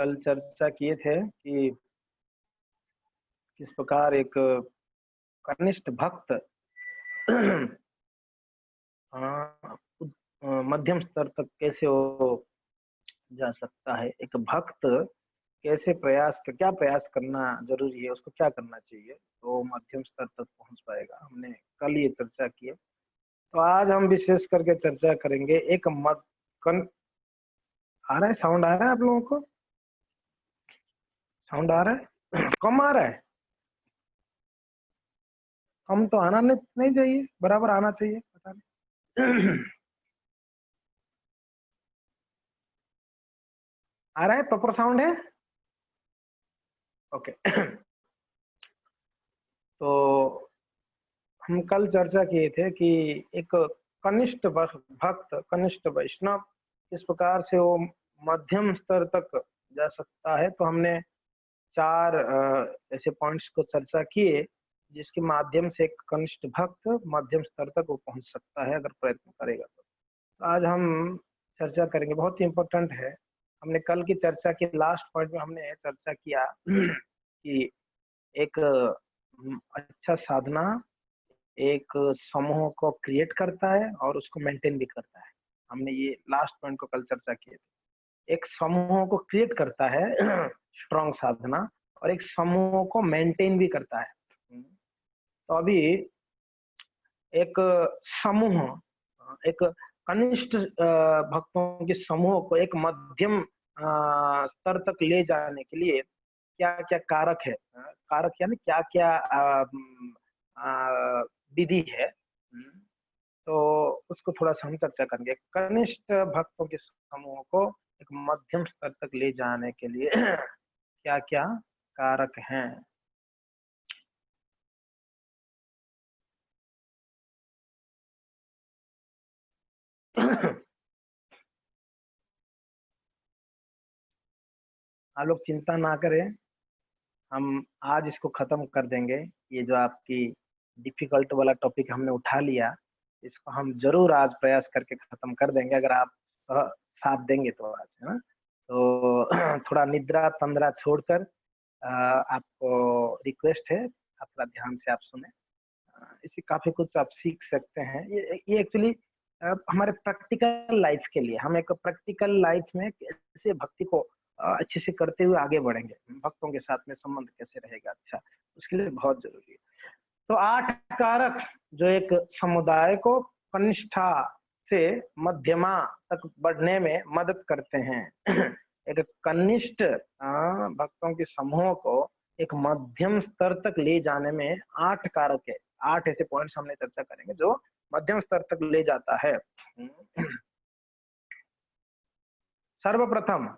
कल चर्चा किए थे कि किस प्रकार एक कनिष्ठ भक्त मध्यम स्तर तक कैसे हो जा सकता है। एक भक्त कैसे क्या प्रयास करना जरूरी है, उसको क्या करना चाहिए तो मध्यम स्तर तक पहुंच पाएगा। हमने कल ये चर्चा की है, तो आज हम विशेष करके चर्चा करेंगे एक आ रहा है, साउंड आ रहा है आप लोगों को? साउंड आ रहा है? कम आ रहा है? कम तो आना नहीं चाहिए, बराबर आना चाहिए, पता नहीं। आ रहा है? प्रॉपर साउंड है? ओके। तो हम कल चर्चा किए थे कि एक कनिष्ठ भक्त, कनिष्ठ वैष्णव इस प्रकार से वो मध्यम स्तर तक जा सकता है। तो हमने 4 ऐसे पॉइंट्स को चर्चा किए जिसके माध्यम से एक कनिष्ठ भक्त मध्यम स्तर तक वो पहुंच सकता है अगर प्रयत्न करेगा तो आज हम चर्चा करेंगे, बहुत ही इम्पोर्टेंट है। हमने कल की चर्चा के लास्ट पॉइंट में हमने चर्चा किया कि एक अच्छा साधना एक समूह को क्रिएट करता है और उसको मेंटेन भी करता है। हमने ये लास्ट पॉइंट को कल चर्चा किए थे। एक समूह को क्रिएट करता है स्ट्रॉन्ग साधना, और एक समूह को मेंटेन भी करता है। तो अभी एक समूह, एक कनिष्ठ भक्तों के समूह को एक मध्यम स्तर तक ले जाने के लिए क्या क्या कारक है, कारक यानी क्या क्या विधि है, तो उसको थोड़ा सा हम चर्चा करेंगे। कनिष्ठ भक्तों के समूह को एक मध्यम स्तर तक ले जाने के लिए क्या क्या कारक हैं। आप लोग चिंता ना करें, हम आज इसको खत्म कर देंगे। ये जो आपकी डिफिकल्ट वाला टॉपिक हमने उठा लिया, इसको हम जरूर आज प्रयास करके खत्म कर देंगे अगर आप साथ देंगे तो आज, है ना। तो थोड़ा निद्रा तंद्रा छोड़कर आपको रिक्वेस्ट है, आप थोड़ा ध्यान से आप सुने। इससे काफी कुछ आप सीख सकते हैं। ये एक्चुअली हमारे प्रैक्टिकल लाइफ के लिए, हम एक प्रैक्टिकल लाइफ में कैसे भक्ति को अच्छे से करते हुए आगे बढ़ेंगे, भक्तों के साथ में संबंध कैसे रहेगा अच्छा, उसके लिए बहुत जरूरी है। तो 8 कारक जो एक समुदाय को कनिष्ठा से मध्यमा तक बढ़ने में मदद करते हैं। एक कनिष्ठ भक्तों के समूह को एक मध्यम स्तर तक ले जाने में 8 कारक है। 8 ऐसे पॉइंट्स हमने चर्चा करेंगे जो मध्यम स्तर तक ले जाता है। सर्वप्रथम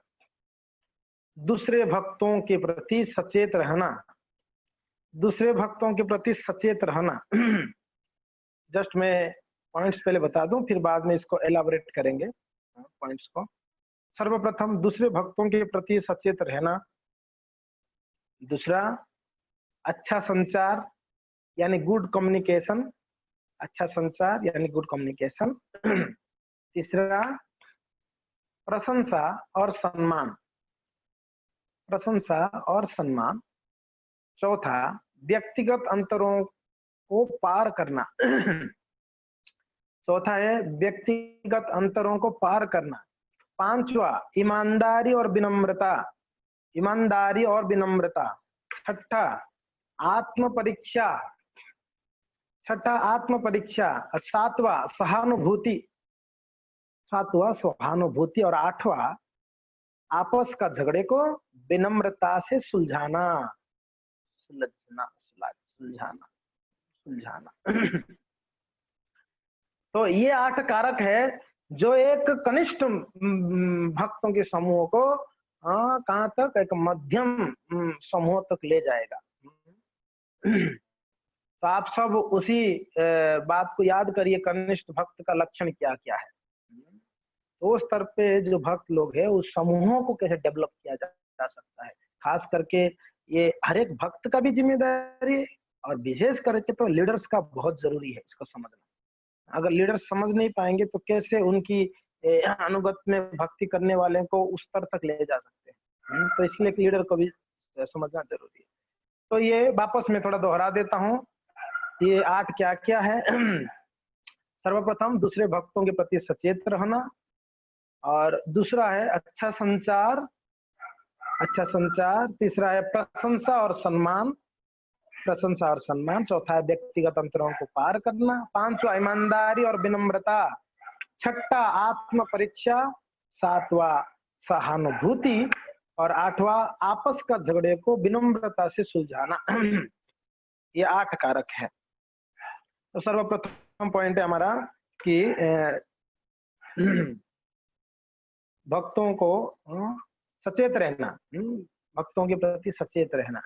दूसरे भक्तों के प्रति सचेत रहना। दूसरे भक्तों के प्रति सचेत रहना। जस्ट मैं पॉइंट्स पहले बता दूं, फिर बाद में इसको एलाबोरेट करेंगे पॉइंट्स को। सर्वप्रथम दूसरे भक्तों के प्रति सचेत रहना। दूसरा, अच्छा संचार यानी गुड कम्युनिकेशन। अच्छा संचार यानी गुड कम्युनिकेशन। तीसरा, प्रशंसा और सम्मान। प्रशंसा और सम्मान। चौथा, व्यक्तिगत अंतरों को पार करना। चौथा है व्यक्तिगत अंतरों को पार करना। पांचवा, ईमानदारी और विनम्रता। ईमानदारी और विनम्रता। छठा, आत्म परीक्षा। छठा, आत्म परीक्षा। सातवां, सहानुभूति। सातवां, सहानुभूति। और आठवां, आपस का झगड़े को विनम्रता से सुलझाना। सुलझाना। तो ये 8 कारक है जो एक कनिष्ठ भक्तों के समूह को कहाँ तक, एक मध्यम समूह तक ले जाएगा। तो आप सब उसी बात को याद करिए, कनिष्ठ भक्त का लक्षण क्या क्या है। तो उस स्तर पे जो भक्त लोग हैं उस समूहों को कैसे डेवलप किया जा सकता है, खास करके ये हर एक भक्त का भी जिम्मेदारी है, और विशेष करके तो लीडर्स का बहुत जरूरी है इसको समझना। अगर लीडर्स समझ नहीं पाएंगे तो कैसे उनकी अनुगत में भक्ति करने वाले को उस स्तर तक ले जा सकते हैं। तो तो इसके लिए एक लीडर को भी समझना जरूरी है। तो ये वापस मैं थोड़ा दोहरा देता हूँ, ये 8 क्या क्या है। सर्वप्रथम दूसरे भक्तों के प्रति सचेत रहना, और दूसरा है अच्छा संचार, अच्छा संचार। तीसरा है प्रशंसा और सम्मान, प्रशंसा और सम्मान। चौथा है व्यक्तिगत अंतरों को पार करना। पांचवा ईमानदारी और विनम्रता। छठा आत्म परीक्षा। सातवां सहानुभूति। और आठवां आपस का झगड़े को विनम्रता से सुलझाना। ये 8 कारक है। तो सर्वप्रथम पॉइंट है हमारा कि भक्तों को सचेत रहना, भक्तों के प्रति सचेत रहना।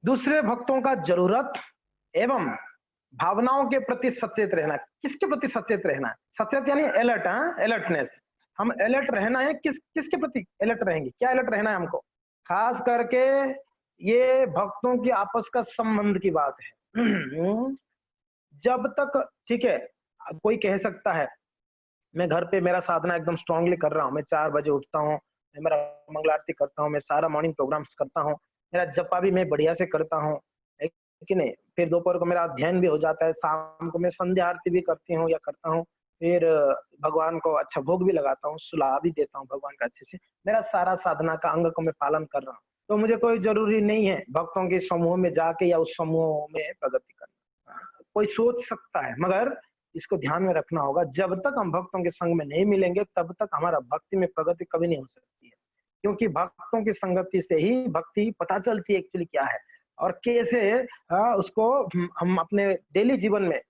दूसरे भक्तों का जरूरत एवं भावनाओं के प्रति सचेत रहना। किसके प्रति सचेत रहना? सचेत यानी अलर्ट, अलर्टनेस। हम अलर्ट रहना है, किसके प्रति अलर्ट रहेंगे? क्या अलर्ट रहना है हमको? खास करके ये भक्तों की आपस का संबंध की बात है। जब तक, ठीक है, कोई कह सकता है मैं घर पे मेरा साधना एकदम स्ट्रांगली कर रहा हूँ, मैं 4 बजे उठता हूँ, मैं मेरा मंगल आरती करता हूँ, मैं सारा मॉर्निंग प्रोग्राम्स करता हूँ, मेरा जपा भी मैं बढ़िया से करता हूँ, है कि नहीं? फिर दोपहर को मेरा अध्ययन भी हो जाता है, शाम को मैं संध्या आरती भी करती हूँ या करता हूँ, फिर भगवान को अच्छा भोग भी लगाता हूँ, सुला भी देता हूँ भगवान का अच्छे से, मेरा सारा साधना का अंग को मैं पालन कर रहा हूँ। तो मुझे कोई जरूरी नहीं है भक्तों के समूह में जाके या उस समूह में प्रगति करना। कोई सोच सकता है, मगर इसको ध्यान में रखना होगा, जब तक हम भक्तों के संग में नहीं मिलेंगे तब तक हमारा भक्ति में प्रगति कभी नहीं हो सकती है। क्योंकि भक्तों की संगति से ही भक्ति पता चलती है एक्चुअली क्या है और कैसे उसको हम अपने डेली जीवन में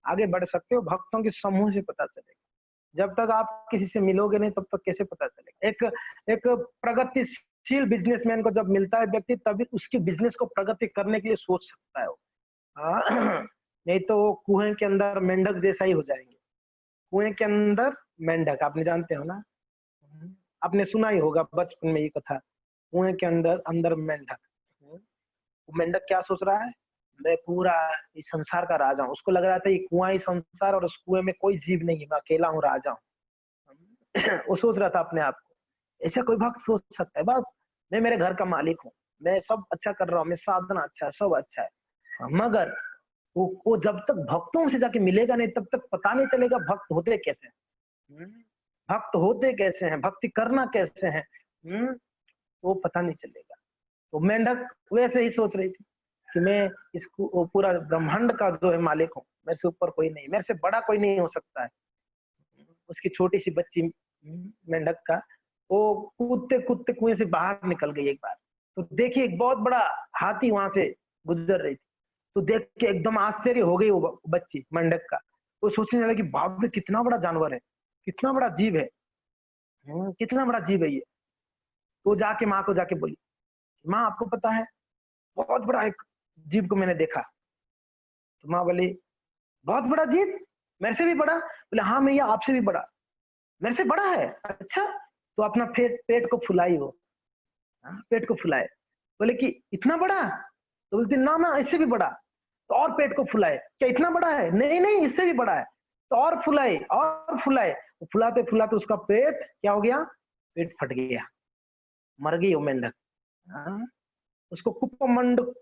आगे बढ़ सकते हो। भक्तों के समूह से पता चलेगा। जब तक आप किसी से मिलोगे नहीं तब तक कैसे पता चलेगा? एक प्रगतिशील बिजनेसमैन को जब मिलता है व्यक्ति, तभी उसकी बिजनेस को प्रगति करने के लिए सोच सकता है वो। नहीं तो वो कुएं के अंदर मेंढक जैसा ही हो जाएंगे। कुएं के अंदर मेंढक, आपने जानते हो ना, आपने सुना ही होगा बचपन में ये कथा, कुएं के अंदर अंदर मेंढक। वो मेंढक क्या सोच रहा है? मैं पूरा इस संसार का राजा हूँ। उसको लग रहा था ये कुआं ही संसार और उस कुएं में कोई जीव नहीं है, मैं अकेला हूँ, राजा हूँ। वो सोच रहा था अपने आप को। ऐसा कोई भक्त सोच सकता है? बस मैं मेरे घर का मालिक हूँ, मैं सब अच्छा कर रहा हूँ, मैं साधना अच्छा है, सब अच्छा है। मगर वो जब तक भक्तों से जाके मिलेगा नहीं तब तक पता नहीं चलेगा भक्त होते कैसे हैं, भक्त होते कैसे हैं, भक्ति करना कैसे है, वो पता नहीं चलेगा। तो मेंढक वैसे ही सोच रही थी कि मैं इसको पूरा ब्रह्मांड का जो है मालिक हूँ, मेरे से ऊपर कोई नहीं, मेरे से बड़ा कोई नहीं हो सकता है। उसकी छोटी सी बच्ची मेंढक का, वो कूदते कूदते कुएं से बाहर निकल गई एक बार। तो देखिए एक बहुत बड़ा हाथी वहां से गुजर रही थी। तो देख के एकदम आश्चर्य हो गई वो बच्ची मेंढक का। वो सोचने लगी बाप रे कितना बड़ा जानवर है, कितना बड़ा जीव है, कितना बड़ा जीव है ये। तो जाके माँ को जाके बोली, माँ आपको पता है बहुत बड़ा एक जीव को मैंने देखा। तो माँ बोली बहुत बड़ा जीव, मेरे से भी बड़ा? बोले हाँ मैया आपसे भी बड़ा, मेरे से बड़ा है। अच्छा, तो अपना पेट को फुलाई वो, पेट को फुलाए। बोले कि इतना बड़ा? तो बोलती ना ना इससे भी बड़ा। तो और पेट को फुलाए, क्या इतना बड़ा है? नहीं नहीं इससे भी बड़ा है। तो और फुलाए और फुलाए, फुलाते फुलाते उसका पेट क्या हो गया? पेट फट गया, मर गई वो मेंढक। उसको कुपमंडुक,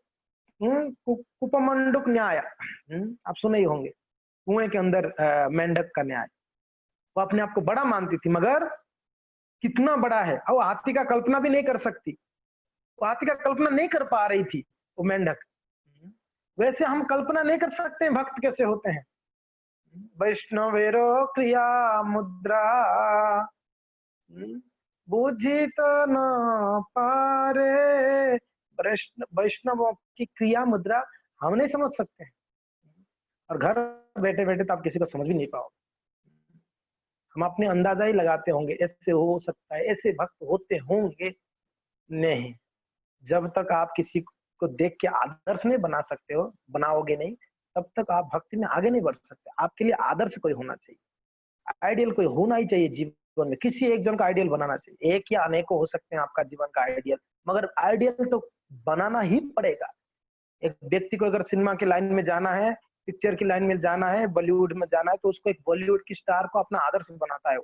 कुपमंडुक न्याय, आप सुने ही होंगे, कुएं के अंदर मेंढक का न्याय। वो अपने आप को बड़ा मानती थी, मगर कितना बड़ा है वो हाथी का कल्पना भी नहीं कर सकती। वो हाथी का कल्पना नहीं कर पा रही थी वो मेंढक। वैसे हम कल्पना नहीं कर सकते भक्त कैसे होते हैं। वैष्णवेरो क्रिया मुद्रा बुझी तो न पारे। वैष्णवों की क्रिया मुद्रा हम नहीं समझ सकते हैं, और घर बैठे बैठे तो आप किसी को समझ भी नहीं पाओगे। हम अपने अंदाजा ही लगाते होंगे ऐसे हो सकता है, ऐसे भक्त होते होंगे। नहीं, जब तक आप किसी को देख के आदर्श नहीं बना सकते हो, बनाओगे नहीं, तब तक आप भक्ति में आगे नहीं बढ़ सकते। आपके लिए आदर्श कोई होना चाहिए, आइडियल कोई होना ही चाहिए जीवन में। किसी एक जन का आइडियल बनाना चाहिए। एक या अनेकों हो सकते हैं आपका जीवन का आइडियल, मगर आइडियल तो बनाना ही पड़ेगा। एक व्यक्ति को अगर सिनेमा की लाइन में जाना है पिक्चर की लाइन में जाना है, बॉलीवुड में जाना है, तो उसको एक बॉलीवुड की स्टार को अपना आदर्श बनाता है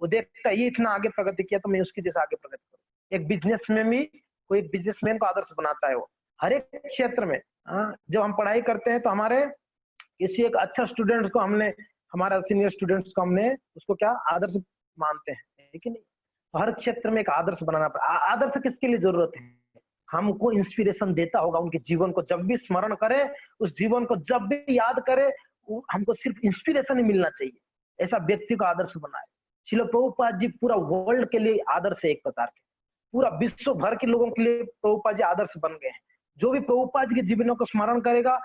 वो देखता है ये इतना आगे प्रगति किया तो मैं उसकी जैसे आगे प्रगति करूँ। एक बिजनेस में भी कोई बिजनेसमैन को आदर्श बनाता है वो, हर एक क्षेत्र में। जब हम पढ़ाई करते हैं तो हमारे किसी एक अच्छा स्टूडेंट को हमने, हमारा सीनियर स्टूडेंट्स को हमने उसको क्या आदर्श मानते हैं, है कि नहीं? तो हर क्षेत्र में एक आदर्श बनाना पड़ा। आदर्श किसके लिए जरूरत है? हमको इंस्पिरेशन देता होगा, उनके जीवन को जब भी स्मरण करे, उस जीवन को जब भी याद करे, हमको सिर्फ इंस्पिरेशन ही मिलना चाहिए, ऐसा व्यक्ति को आदर्श बनाए। श्रील प्रभुपाद जी पूरा वर्ल्ड के लिए आदर्श है, एक प्रकार के पूरा विश्व भर के लोगों के लिए प्रभुपाद जी आदर्श बन गए हैं। जो भी प्रभुपाद जी के जीवनों को स्मरण करेगा,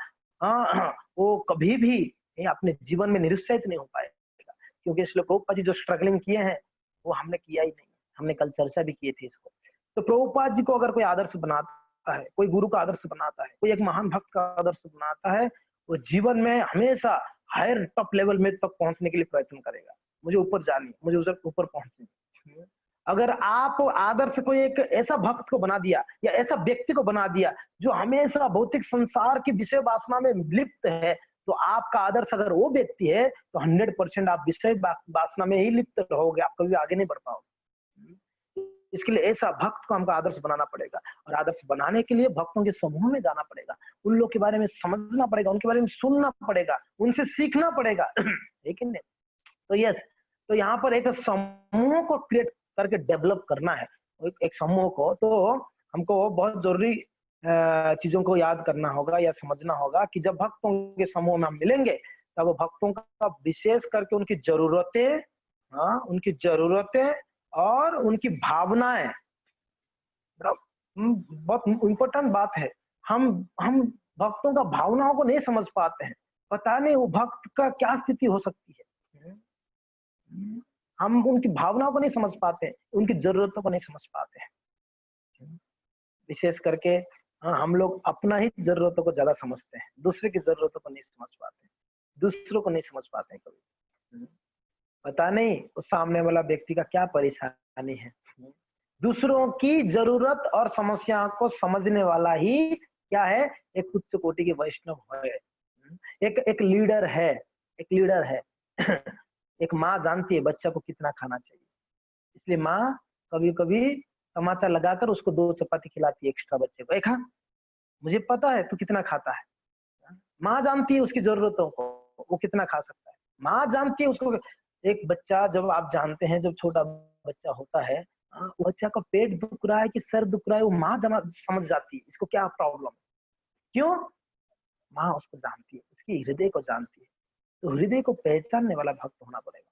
वो कभी भी अपने जीवन में निरुत्साहित नहीं हो पाएगा, क्योंकि इसलिए प्रभुपाद जी जो स्ट्रगलिंग किए हैं वो हमने किया ही नहीं। हमने कल चर्चा भी की थी इसको। तो प्रभुपाद जी को अगर कोई आदर्श बनाता है, कोई गुरु का आदर्श बनाता है, कोई एक महान भक्त का आदर्श बनाता है, वो जीवन में हमेशा हायर टॉप लेवल में तक पहुंचने के लिए प्रयत्न करेगा। मुझे ऊपर जानी, मुझे उधर ऊपर पहुंचनी। अगर आप आदर्श को एक ऐसा भक्त को बना दिया या ऐसा व्यक्ति को बना दिया जो हमेशा भौतिक संसार की विषय वासना में लिप्त है, तो आपका आदर्श अगर वो व्यक्ति है तो 100% आप विषय वासना में ही लिप्त रहोगे, आप कभी आगे नहीं बढ़ पाओगे। इसके लिए ऐसा भक्त को हमको आदर्श बनाना पड़ेगा, और आदर्श बनाने के लिए भक्तों के समूह में जाना पड़ेगा, उन लोग के बारे में समझना पड़ेगा, उनके बारे में सुनना पड़ेगा, उनसे सीखना पड़ेगा, लेकिन तो यस, तो यहाँ पर एक समूह को क्रिएट करके डेवलप करना है। एक समूह को तो हमको बहुत जरूरी चीजों को याद करना होगा या समझना होगा कि जब भक्तों के समूह में हम मिलेंगे तब भक्तों का विशेष करके उनकी जरूरतें, उनकी जरूरतें और उनकी भावनाएं, बहुत इम्पोर्टेंट बात है। हम भक्तों का भावनाओं को नहीं समझ पाते हैं, पता नहीं वो भक्त का क्या स्थिति हो सकती है। हम उनकी भावनाओं को नहीं समझ पाते, उनकी जरूरतों को नहीं समझ पाते हैं। विशेष करके हम लोग अपना ही जरूरतों को ज्यादा समझते हैं, दूसरे की जरूरतों को नहीं समझ पाते, दूसरों को नहीं समझ पाते कभी। पता नहीं उस सामने वाला व्यक्ति का क्या परेशानी है। दूसरों की जरूरत और समस्या को समझने वाला ही क्या है, एक उच्च कोटि के वैष्णव है, एक लीडर है, एक लीडर है। एक माँ जानती है बच्चा को कितना खाना चाहिए, इसलिए माँ कभी कभी तमाचा लगाकर उसको 2 चपाती खिलाती है एक्स्ट्रा बच्चे को। खा, मुझे पता है तू कितना खाता है। माँ जानती है उसकी जरूरतों को, वो कितना खा सकता है। माँ जानती है उसको। एक बच्चा, जब आप जानते हैं जब छोटा बच्चा होता है, वो बच्चा का पेट दुख रहा है कि सर दुख रहा है, वो माँ समझ जाती है इसको क्या प्रॉब्लम है। क्यों? माँ उसको जानती है, उसकी हृदय को जानती है। तो हृदय को पहचानने वाला भक्त होना पड़ेगा,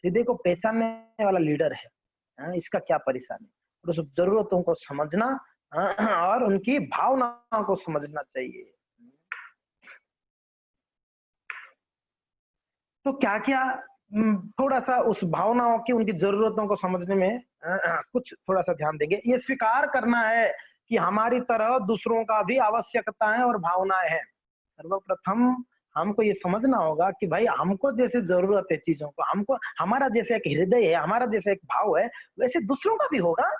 हृदय को पहचानने वाला लीडर है। इसका क्या परेशानी, और उस जरूरतों को समझना और उनकी भावनाओं को समझना चाहिए। तो क्या क्या थोड़ा सा उस भावनाओं की, उनकी जरूरतों को समझने में कुछ थोड़ा सा ध्यान देंगे। ये स्वीकार करना है कि हमारी तरह दूसरों का भी आवश्यकताएं और भावनाएं हैं। सर्वप्रथम हमको ये समझना होगा कि भाई हमको जैसे जरूरत है चीजों को, हमको हमारा जैसे एक हृदय है, हमारा जैसे एक भाव है, वैसे दूसरों का भी होगा।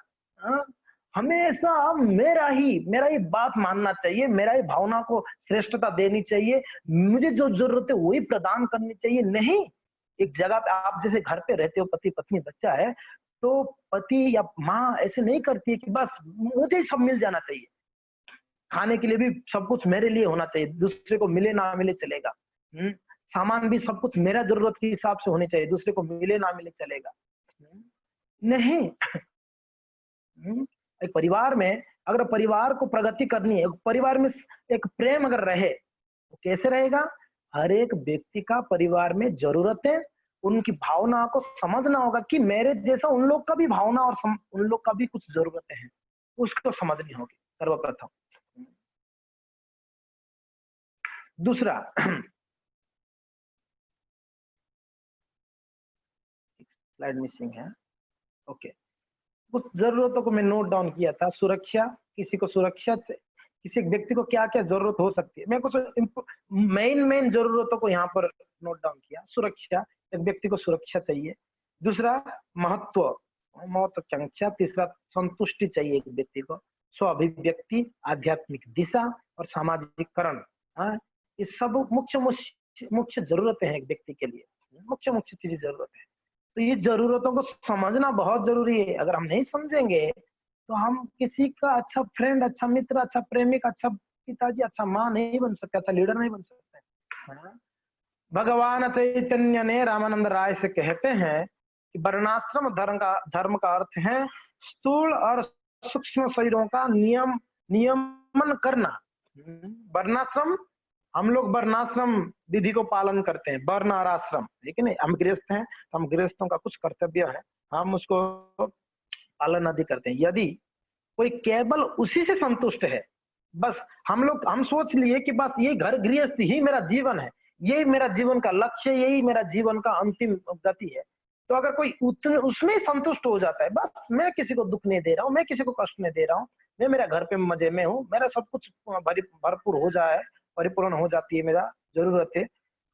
हमेशा मेरा ही बात मानना चाहिए, मेरा ही भावना को श्रेष्ठता देनी चाहिए, मुझे जो जरूरत है वही प्रदान करनी चाहिए। नहीं, एक जगह पे आप जैसे घर पे रहते हो, पति पत्नी बच्चा है, तो पति या माँ ऐसे नहीं करती है कि बस मुझे ही सब मिल जाना चाहिए, खाने के लिए भी सब कुछ मेरे लिए होना चाहिए, दूसरे को मिले ना मिले चलेगा। सामान भी सब कुछ मेरा जरूरत के हिसाब से होने चाहिए, दूसरे को मिले ना मिले चलेगा। नहीं। एक परिवार में अगर परिवार को प्रगति करनी है, परिवार में एक प्रेम अगर रहे तो कैसे रहेगा? हर एक व्यक्ति का परिवार में जरूरतें, उनकी भावना को समझना होगा कि मेरे जैसा उन लोग का भी भावना और उन लोग का भी कुछ जरूरतें हैं, उसको समझनी होगी सर्वप्रथम। दूसरा, स्लाइड मिसिंग है, ओके। कुछ जरूरतों को मैं नोट डाउन किया था। सुरक्षा, किसी को सुरक्षा से, किसी एक व्यक्ति को क्या क्या जरूरत हो सकती है, मैं कुछ मेन जरूरतों को यहाँ पर नोट डाउन किया। सुरक्षा, एक व्यक्ति को सुरक्षा चाहिए। दूसरा, महत्वाकांक्षा। तीसरा, संतुष्टि चाहिए एक व्यक्ति को। स्व अभिव्यक्ति, आध्यात्मिक दिशा और सामाजिकरण। ये सब मुख्य मुख्य मुख्य जरूरतें हैं एक व्यक्ति के लिए, मुख्य मुख्य चीजें जरूरत है। तो ये जरूरतों को समझना बहुत जरूरी है। अगर हम नहीं समझेंगे तो हम किसी का अच्छा फ्रेंड, अच्छा मित्र, अच्छा प्रेमिक, अच्छा पिताजी, अच्छा माँ नहीं बन सकते, अच्छा लीडर नहीं बन सकते। हाँ? भगवान चैतन्य ने रामानंद राय से कहते हैं कि वर्णाश्रम धर्म का अर्थ है स्थूल और सूक्ष्म शरीरों का नियमन करना। वर्णाश्रम, हम लोग वर्णाश्रम विधि को पालन करते हैं, वर्ण और आश्रम, ठीक है नहीं, हम गृहस्थ हैं तो हम गृहस्थों का कुछ कर्तव्य है, हम उसको पालन आदि करते हैं। यदि कोई केवल उसी से संतुष्ट है, बस हम सोच लिए कि बस ये घर गृहस्थ ही मेरा जीवन है, यही मेरा जीवन का लक्ष्य, यही मेरा जीवन का अंतिम गति है, तो अगर कोई उसमें संतुष्ट हो जाता है, बस मैं किसी को दुख नहीं दे रहा हूँ, मैं किसी को कष्ट नहीं दे रहा हूँ, मैं मेरा घर पे मजे में हूँ, मेरा सब कुछ भरपूर हो जाए, परिपूर्ण हो जाती है मेरा जरूरत है,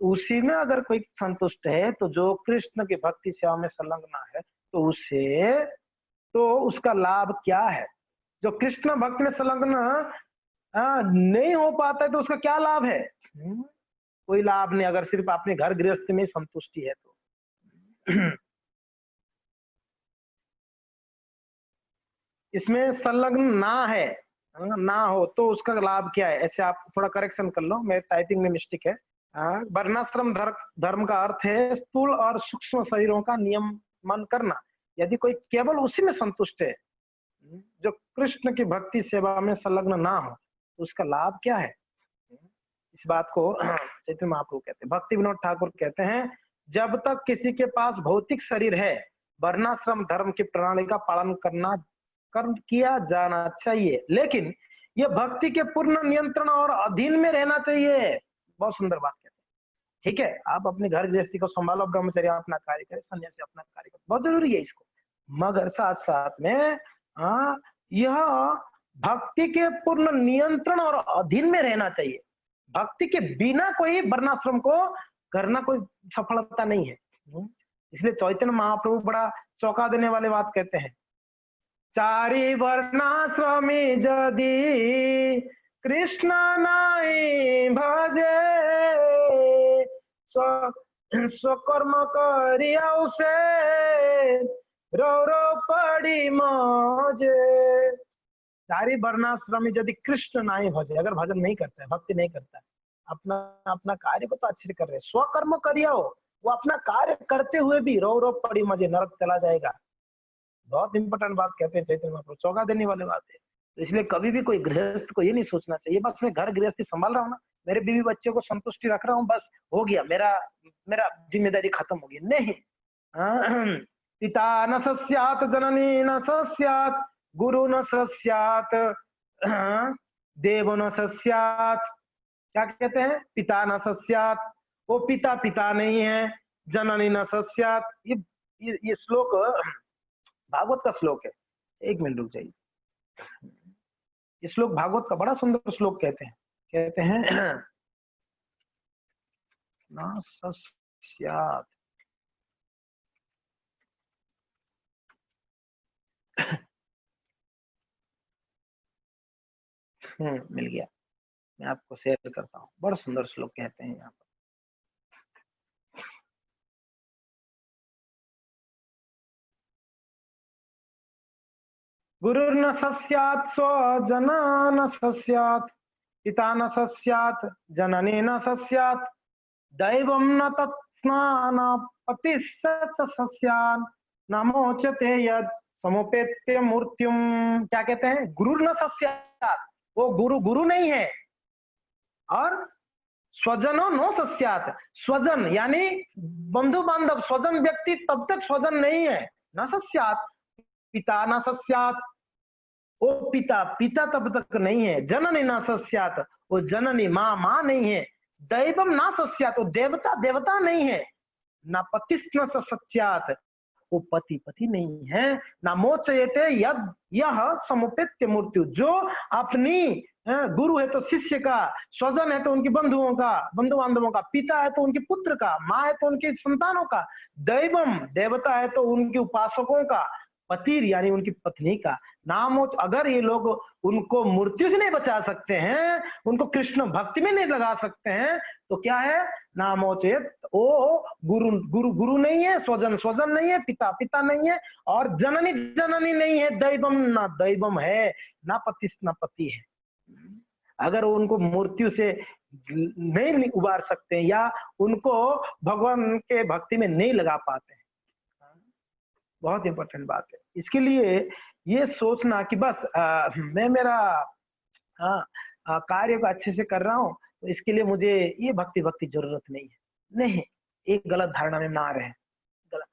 उसी में अगर कोई संतुष्ट है, तो जो कृष्ण की भक्ति सेवा में संलग्न है, तो उसे, तो उसका लाभ क्या है? जो कृष्ण भक्ति में संलग्न नहीं हो पाता है तो उसका क्या लाभ है? कोई लाभ नहीं, अगर सिर्फ अपने घर गृहस्थ में संतुष्टि है तो। इसमें संलग्न ना है, ना हो तो उसका लाभ क्या है? ऐसे आप थोड़ा करेक्शन कर लो, मेरे टाइपिंग में मिस्टेक है। वर्णाश्रम धर्म का अर्थ है स्थूल और सूक्ष्म शरीरों का नियमन करना। यदि कोई केवल उसी में संतुष्ट है, जो कृष्ण की भक्ति सेवा में संलग्न ना हो, तो उसका लाभ क्या है? इस बात को चैतन्य महाप्रभु कहते हैं। भक्ति विनोद ठाकुर कहते हैं, जब तक किसी के पास भौतिक शरीर है, वर्णाश्रम धर्म की प्रणाली का पालन किया जाना चाहिए, लेकिन यह भक्ति के पूर्ण नियंत्रण और अधीन में रहना चाहिए। बहुत सुंदर बात कहते हैं। ठीक है, आप अपने घर गृहस्थी को संभालो, ब्रह्मचर्य अपना कार्य करे, सन्यासी अपना कार्य करे, बहुत जरूरी है इसको, मगर साथ साथ में यह भक्ति के पूर्ण नियंत्रण और अधीन में रहना चाहिए। भक्ति के बिना कोई वर्णाश्रम को करना कोई सफलता नहीं है। इसलिए चैतन्य महाप्रभु बड़ा चौंका देने वाले बात कहते हैं, चारि वर्णाश्रमी यदि कृष्ण नाई भजे, स्वकर्म करिया उसे रो रो पड़ी मौजे। चारि वर्णाश्रमी यदि कृष्ण नाई भजे, अगर भजन नहीं करता है, भक्ति नहीं करता है, अपना अपना कार्य को तो अच्छे से कर रहे, स्वकर्म करिया हो, वो अपना कार्य करते हुए भी रो रो पड़ी मजे, नरक चला जाएगा। बहुत इंपॉर्टेंट बात कहते हैं चैतन्य महाप्रभु, चौंका देने वाली बात है। तो इसलिए कभी भी कोई गृहस्थ को ये नहीं सोचना चाहिए बस मैं घर गृहस्थी संभाल रहा हूँ ना, मेरे बीवी बच्चों को संतुष्टि रख रहा हूँ, बस हो गया, मेरा मेरा जिम्मेदारी खत्म हो गई। नहीं, पिता न सस्यात, जननी न सस्यात, गुरु न सस्यात, देव न सस्यात। क्या कहते हैं? पिता न सस्यात, वो पिता पिता नहीं है, जननी न सस्यात। ये श्लोक भागवत का श्लोक है, एक मिनट रुक जाइए। ये श्लोक भागवत का बड़ा सुंदर श्लोक कहते हैं न सस्यात, मिल गया, मैं आपको शेयर करता हूँ। बड़ा सुंदर श्लोक कहते हैं यहाँ पर, गुरुर्न सस्यात् स्वजना न सस्यात्, पिता न सस्यात्, जननी न सस्यात्, दैवं न तत्स्नानापतिः सस्यान्, न मोचते यद समुपेत्य मृत्युम। क्या कहते हैं? गुरु न सस्यात्, वो गुरु नहीं है, और स्वजनो नो सस्यात्, स्वजन यानी बंधु बांधव, स्वजन व्यक्ति तब तक स्वजन नहीं है, न सस्यात्। पिता न सस्यात्, वो पिता तब तक नहीं है। जननी न सस्यात्, वो जननी माँ नहीं है। दैवम न सस्यात्, वो देवता नहीं है। न पतिस् न सस्यात्, वो पति नहीं है। न मोचयते यद यह समुपेत्य मृत्यु, जो अपनी गुरु है तो शिष्य का, स्वजन है तो उनके बंधुओं का, बंधु बांधवों का, पिता है तो उनके पुत्र का, माँ है तो उनके संतानों का, दैवम देवता है तो उनके उपासकों का, पति यानी उनकी पत्नी का नामोच, अगर ये लोग उनको मृत्यु से नहीं बचा सकते हैं, उनको कृष्ण भक्ति में नहीं लगा सकते हैं, तो क्या है? नामोचित, वो गुरु गुरु गुरु नहीं है, स्वजन स्वजन नहीं है, पिता पिता नहीं है, और जननी जननी नहीं है, दैवम ना दैवम है, ना पति ना पति है। अगर उनको मृत्यु से नहीं उबार सकते हैं या उनको भगवान के भक्ति में नहीं लगा पाते हैं, बहुत इंपॉर्टेंट बात है। इसके लिए ये सोचना कि बस मैं मेरा कार्य को अच्छे से कर रहा हूँ, तो इसके लिए मुझे ये भक्ति भक्ति जरूरत नहीं है, नहीं, एक गलत धारणा में ना रहे। गलत,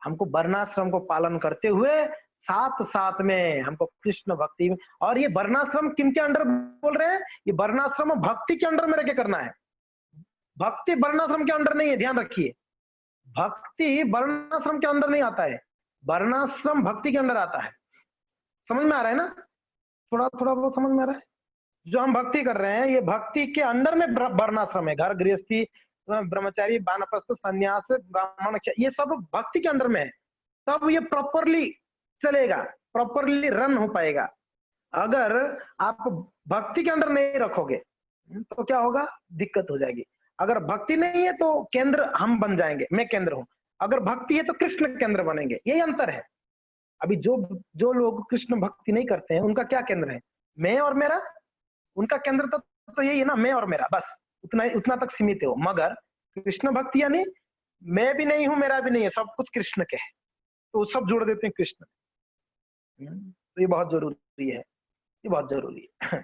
हमको वर्णाश्रम को पालन करते हुए साथ साथ में हमको कृष्ण भक्ति में, और ये वर्णाश्रम किनके अंडर बोल रहे हैं? ये वर्णाश्रम भक्ति के अंडर में रह के करना है, भक्ति वर्णाश्रम के अंडर नहीं है, ध्यान रखिए। भक्ति वर्णाश्रम के अंदर नहीं आता है, वर्णाश्रम भक्ति के अंदर आता है। समझ में आ रहा है ना? थोड़ा थोड़ा बहुत समझ में आ रहा है? जो हम भक्ति कर रहे हैं, ये भक्ति के अंदर में वर्णाश्रम है, घर गृहस्थी, ब्रह्मचारी, वानप्रस्थ, संन्यास, ब्राह्मण, ये सब भक्ति के अंदर में है। तब ये प्रॉपरली चलेगा, प्रॉपरली रन हो पाएगा। अगर आप भक्ति के अंदर नहीं रखोगे तो क्या होगा? दिक्कत हो जाएगी। अगर भक्ति नहीं है तो केंद्र हम बन जाएंगे, मैं केंद्र हूं। अगर भक्ति है तो कृष्ण केंद्र बनेंगे, यही अंतर है। अभी जो जो लोग कृष्ण भक्ति नहीं करते हैं, उनका क्या केंद्र है? मैं और मेरा। उनका केंद्र तो यही है ना, मैं और मेरा, बस उतना तक सीमित है वो। मगर कृष्ण भक्ति यानी मैं भी नहीं हूं, मेरा भी नहीं है, सब कुछ कृष्ण के है, तो सब जोड़ देते हैं कृष्ण। तो ये बहुत जरूरी है, ये बहुत जरूरी है।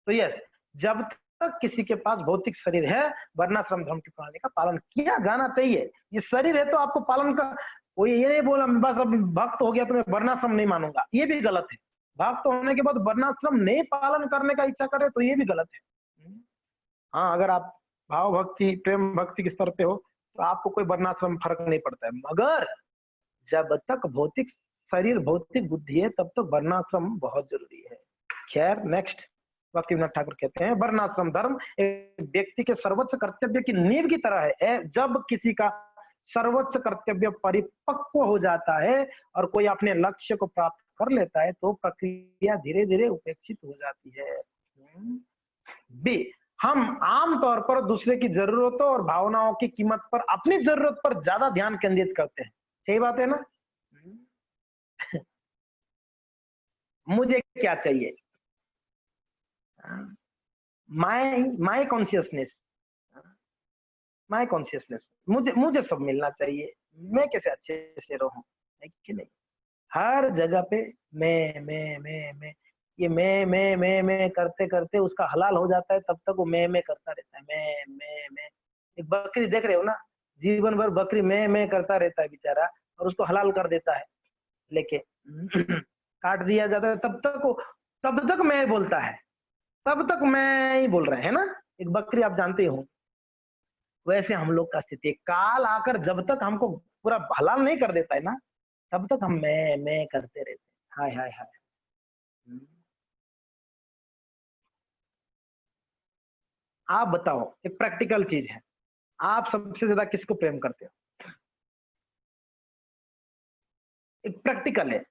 तो यस, जब तक किसी के पास भौतिक शरीर है, वर्णाश्रम धर्म की प्रणाली का पालन किया जाना चाहिए। ये शरीर है तो आपको पालन का, कोई ये नहीं बोला बस अब भक्त हो गया तो मैं वर्णाश्रम नहीं मानूंगा, ये भी गलत है। भक्त होने के बाद वर्णाश्रम नहीं पालन करने का इच्छा करे तो ये भी गलत है। हाँ, अगर आप भाव भक्ति, प्रेम भक्ति के स्तर पे हो तो आपको कोई वर्णाश्रम फर्क नहीं पड़ता है। मगर जब तक भौतिक शरीर, भौतिक बुद्धि है, तब तक वर्णाश्रम बहुत जरूरी है। खैर, नेक्स्ट भक्तिविनोद ठाकुर कहते हैं, वर्णाश्रम धर्म एक व्यक्ति के सर्वोच्च कर्तव्य की नींव की तरह है। जब किसी का सर्वोच्च कर्तव्य परिपक्व हो जाता है और कोई अपने लक्ष्य को प्राप्त कर लेता है, तो प्रक्रिया धीरे धीरे उपेक्षित हो जाती है। बी, हम आमतौर पर दूसरे की जरूरतों और भावनाओं की कीमत पर अपनी जरूरत पर ज्यादा ध्यान केंद्रित करते हैं। सही बात है ना? मुझे क्या चाहिए, माई कॉन्शियसनेस, माई कॉन्शियसनेस, मुझे सब मिलना चाहिए, मैं कैसे अच्छे से रहूं, है कि नहीं? हर जगह पे मैं, ये मैं करते करते उसका हलाल हो जाता है, तब तक वो मैं करता रहता है। मैं एक बकरी देख रहे हो ना, जीवन भर बकरी मैं करता रहता है बेचारा, और उसको हलाल कर देता है लेके काट दिया जाता है, तब तक मैं बोलता है, तब तक मैं ही बोल रहे हैं ना। एक बकरी आप जानते हो, वैसे हम लोग का स्थिति, काल आकर जब तक हमको पूरा हलाल नहीं कर देता है ना, तब तक हम मैं करते रहते हैं। हाय हाय हाय। आप बताओ, एक प्रैक्टिकल चीज है, आप सबसे ज्यादा किसको प्रेम करते हो? एक प्रैक्टिकल है,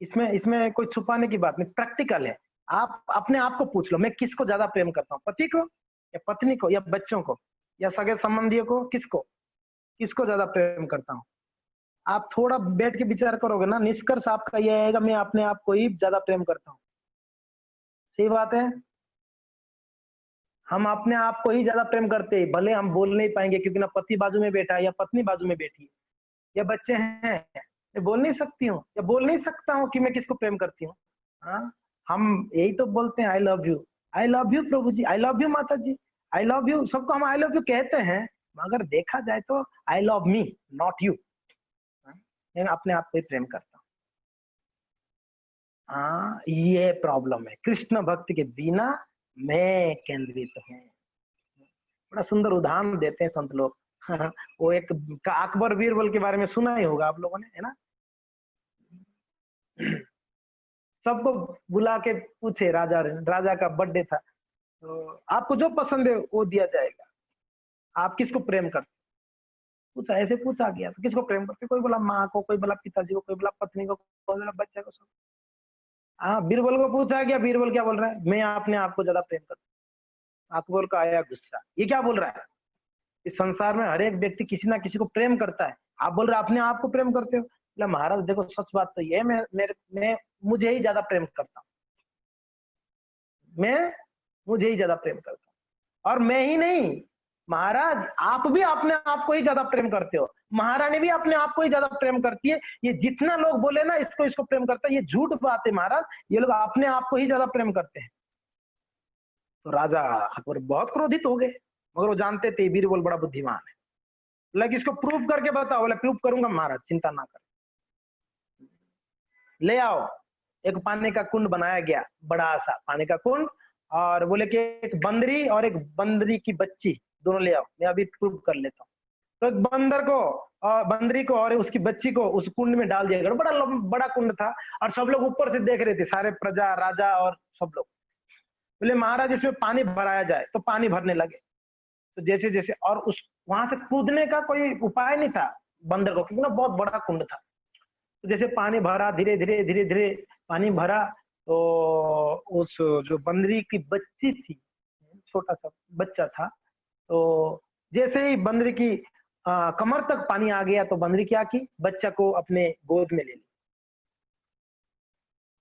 इसमें इसमें कोई छुपाने की बात नहीं, प्रैक्टिकल है। आप अपने आप को पूछ लो, मैं किसको ज्यादा प्रेम करता हूँ? पति को या पत्नी को या बच्चों को या सगे संबंधियों को? किसको किसको ज्यादा प्रेम करता हूँ? आप थोड़ा बैठ के विचार करोगे ना, निष्कर्ष आपका यह आएगा, मैं अपने आप को ही ज्यादा प्रेम करता हूँ। सही बात है, हम अपने आप को ही ज्यादा प्रेम करते हैं, भले हम बोल नहीं पाएंगे क्योंकि ना पति बाजू में बैठा है या पत्नी बाजू में बैठी है या बच्चे हैं, मैं बोल नहीं सकती हूँ या बोल नहीं सकता हूँ कि मैं किसको प्रेम करती हूँ। हाँ, हम यही तो बोलते हैं, आई लव यू प्रभु जी, आई लव यू माता जी, आई लव यू, सबको हम आई लव यू कहते हैं, मगर देखा जाए तो I love me not you. मैं अपने आप को ही प्रेम करता हूँ। हाँ, ये प्रॉब्लम है, कृष्ण भक्ति के बिना मैं केंद्रित हूँ। बड़ा सुंदर उदाहरण देते हैं संत लोग। वो एक अकबर बीरबल के बारे में सुना ही होगा आप लोगों ने, है ना? सबको बुला के पूछे, राजा का बर्थडे था, तो आपको जो पसंद है वो दिया जाएगा, आप किसको प्रेम करते? पूछा, ऐसे पूछा गया तो किसको प्रेम करते, कोई बोला माँ को, कोई बोला पिताजी को, कोई बोला पत्नी को, कोई बोला बच्चे को। हाँ, बीरबल को पूछा गया, बीरबल क्या बोल रहा है, मैं अपने आप को ज्यादा प्रेम करता हूँ। अकबर को आया गुस्सा, ये क्या बोल रहा है, इस संसार में हर एक व्यक्ति किसी ना किसी को प्रेम करता है, आप बोल रहे हैं अपने आप को प्रेम करते हो। बोला महाराज देखो सच बात तो ये है, मैं मुझे ही ज्यादा प्रेम करता हूँ, मैं मुझे ही ज्यादा प्रेम करता हूँ। और मैं ही नहीं महाराज, आप भी अपने आप को ही ज्यादा प्रेम करते हो, महारानी भी अपने आप को ही ज्यादा प्रेम करती है। ये जितना लोग बोले ना इसको इसको प्रेम करता है, ये झूठ बात है महाराज, ये लोग अपने आप को ही ज्यादा प्रेम करते हैं। तो राजा अकबर बहुत क्रोधित हो गए, मगर वो जानते थे बीरबल बड़ा बुद्धिमान है। बोला इसको प्रूव करके बताओ। बोला प्रूव करूंगा महाराज, चिंता ना कर, ले आओ। एक पानी का कुंड बनाया गया, बड़ा सा पानी का कुंड, और बोले कि एक बंदरी और एक बंदरी की बच्ची दोनों ले आओ, मैं अभी प्रूव कर लेता हूँ। तो एक बंदर को और बंदरी को और उसकी बच्ची को उस कुंड में डाल दिया गया, बड़ा बड़ा कुंड था, और सब लोग ऊपर से देख रहे थे, सारे प्रजा, राजा और सब लोग। बोले महाराज इसमें पानी भराया जाए, तो पानी भरने लगे। तो जैसे जैसे, और उस वहां से कूदने का कोई उपाय नहीं था बंदर को, क्योंकि ना बहुत बड़ा कुंड था। तो जैसे पानी भरा, धीरे धीरे धीरे धीरे पानी भरा, तो उस जो बंदरी की बच्ची थी, छोटा सा बच्चा था, तो जैसे ही बंदरी की कमर तक पानी आ गया, तो बंदरी क्या की, बच्चा को अपने गोद में ले ली।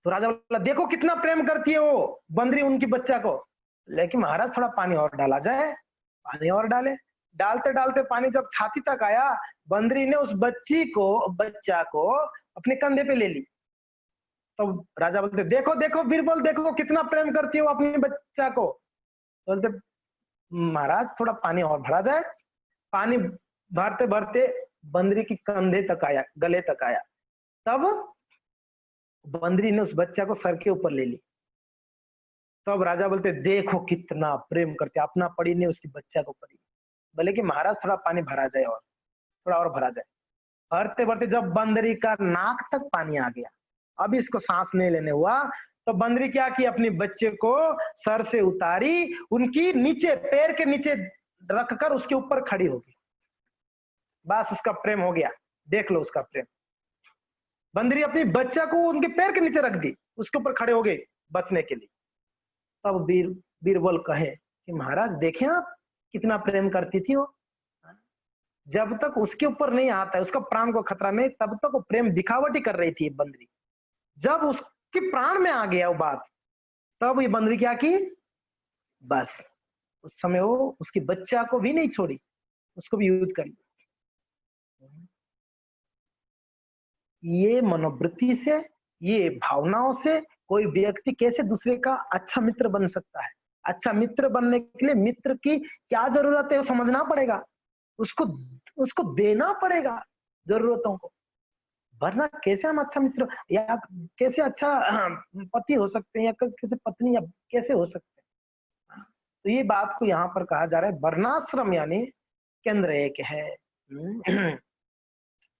तो राजा बोला देखो कितना प्रेम करती है वो बंदरी उनकी बच्चा को। लेकिन महाराज थोड़ा पानी और डाला जाए, पानी और डाले, डालते डालते पानी जब छाती तक आया, बंदरी ने उस बच्चा को अपने कंधे पे ले ली। तो राजा बोलते देखो देखो बीरबल, देखो कितना प्रेम करती है वो अपने बच्चा को। बोलते महाराज थोड़ा पानी और भरा जाए। पानी भरते भरते बंदरी की कंधे तक आया, गले तक आया, तब बंदरी ने उस बच्चा को सर के ऊपर ले ली। तब राजा बोलते देखो कितना प्रेम करते, अपना पड़ी ने उसकी बच्चा को पड़ी। बोले कि महाराज थोड़ा पानी भरा जाए, और थोड़ा और भरा जाए। भरते भरते जब बंदरी का नाक तक पानी आ गया, अब इसको सांस नहीं लेने हुआ, तो बंदरी क्या की, अपने बच्चे को सर से उतारी, उनकी नीचे पैर के नीचे रखकर उसके ऊपर खड़ी हो गई। बस उसका प्रेम हो गया, देख लो उसका प्रेम। बंदरी अपनी बच्चा को उनके पैर के नीचे रख दी, उसके ऊपर खड़े हो गए बचने के लिए। तब बीरबल कहे कि महाराज देखें आप कितना प्रेम करती थी वो, जब तक उसके ऊपर नहीं आता है, उसका प्राण को खतरा नहीं, तब तक वो प्रेम दिखावटी कर रही थी बंदरी। जब उसके प्राण में आ गया वो बात, तब ये बंदरी क्या की, बस उस समय वो उसकी बच्चा को भी नहीं छोड़ी, उसको भी यूज कर लिया। ये मनोवृत्ति से, ये भावनाओं से कोई व्यक्ति कैसे दूसरे का अच्छा मित्र बन सकता है। अच्छा मित्र बनने के लिए मित्र की क्या जरूरत है वो समझना पड़ेगा, उसको उसको देना पड़ेगा जरूरतों को, वरना कैसे हम अच्छा मित्र या कैसे अच्छा पति हो सकते हैं, या कैसे पत्नी, या कैसे हो सकते हैं। तो ये बात को यहाँ पर कहा जा रहा है, वर्णाश्रम यानी केंद्र एक है।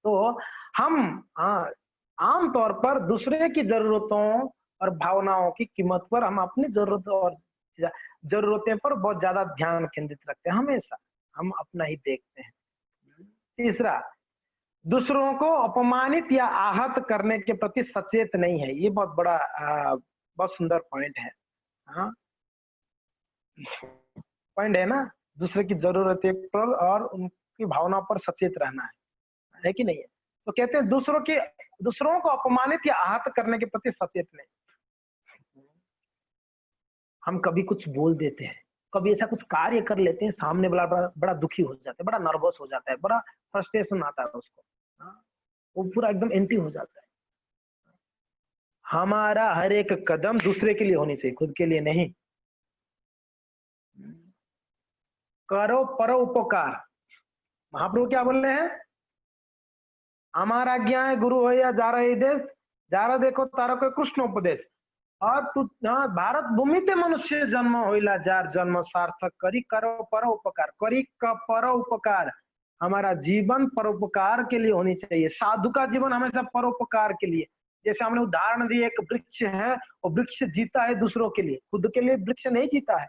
तो हम आम तौर पर दूसरे की जरूरतों और भावनाओं की कीमत पर हम अपनी जरूरतें पर बहुत ज्यादा ध्यान केंद्रित रखते हैं, हमेशा हम अपना ही देखते हैं। तीसरा, दूसरों को अपमानित या आहत करने के प्रति सचेत नहीं है। ये बहुत बड़ा बहुत सुंदर पॉइंट है। हाँ, पॉइंट है ना, दूसरे की जरूरतें पर और उनकी भावना पर सचेत रहना है कि नहीं है। तो कहते हैं दूसरों को अपमानित या आहत करने के प्रति सचेत नहीं। हम कभी कुछ बोल देते हैं, कभी ऐसा कुछ कार्य कर लेते हैं, सामने वाला बड़ा दुखी हो जाता है, बड़ा नर्वस हो जाता है, बड़ा फ्रस्ट्रेशन आता है उसको, वो पूरा एकदम एंटी हो जाता है। हमारा हर एक कदम दूसरे के लिए होनी चाहिए, खुद के लिए नहीं। करो परोपकार, महाप्रभु क्या बोल रहे हैं, हमारा आज्ञा है गुरु हो या जा रहे देश, जा रहा देखो तारा कोई कृष्ण उपदेश। और तू भारत भूमि ते मनुष्य जन्म होइला जार जन्म सार्थक करी करो परोपकार, करी का परोपकार। हमारा जीवन परोपकार के लिए होनी चाहिए। साधु का जीवन हमेशा परोपकार के लिए। जैसे हमने उदाहरण दिए, एक वृक्ष है, और वृक्ष जीता है दूसरों के लिए, खुद के लिए वृक्ष नहीं जीता है।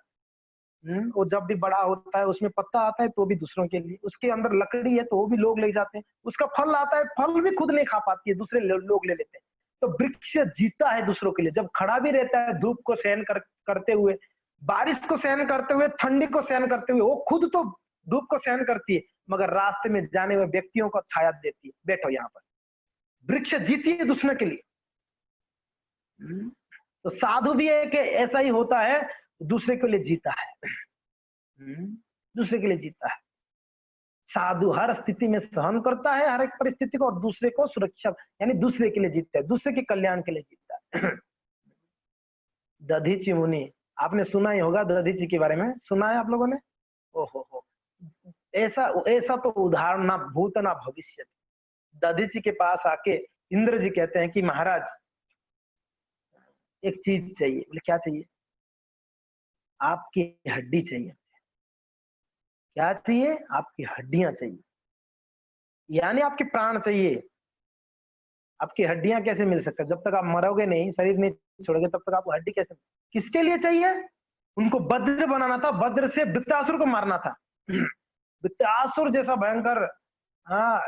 वो जब भी बड़ा होता है उसमें पत्ता आता है तो भी दूसरों के लिए, उसके अंदर लकड़ी है तो वो भी लोग ले जाते हैं, उसका फल आता है, फल भी खुद नहीं खा पाती है, दूसरे लोग ले लेते हैं। तो वृक्ष जीता है दूसरों के लिए, जब खड़ा भी रहता है धूप को सहन करते हुए, बारिश को सहन करते हुए, ठंडी को सहन करते हुए, वो खुद तो धूप को सहन करती है, मगर रास्ते में जाने हुए व्यक्तियों को छाया देती है, बैठो यहाँ पर। वृक्ष जीती है दूसरे के लिए। तो साधु भी एक ऐसा ही होता है, दूसरे के लिए जीता है। दूसरे के लिए जीता है। साधु हर स्थिति में सहन करता है हर एक परिस्थिति को, और दूसरे को सुरक्षा, यानी दूसरे के लिए जीता है, दूसरे के कल्याण के लिए जीता है। दधीचि मुनि, आपने सुना ही होगा दधीचि के बारे में, सुना है आप लोगों ने? ओहो, ऐसा ऐसा तो उदाहरण ना भूत ना भविष्य। दधीचि के पास आके इंद्र जी कहते हैं कि महाराज एक चीज चाहिए। बोले क्या चाहिए? आपकी हड्डी चाहिए। क्या चाहिए? आपकी हड्डियां चाहिए, यानी आपके प्राण चाहिए। आपकी हड्डियां कैसे मिल सकता है? जब तक आप मरोगे नहीं, शरीर नहीं छोड़ोगे, तब तक आपको हड्डी कैसे? किसके लिए चाहिए? उनको वज्र बनाना था, वज्र से वृत्तासुर को मारना था। वृत्तासुर जैसा भयंकर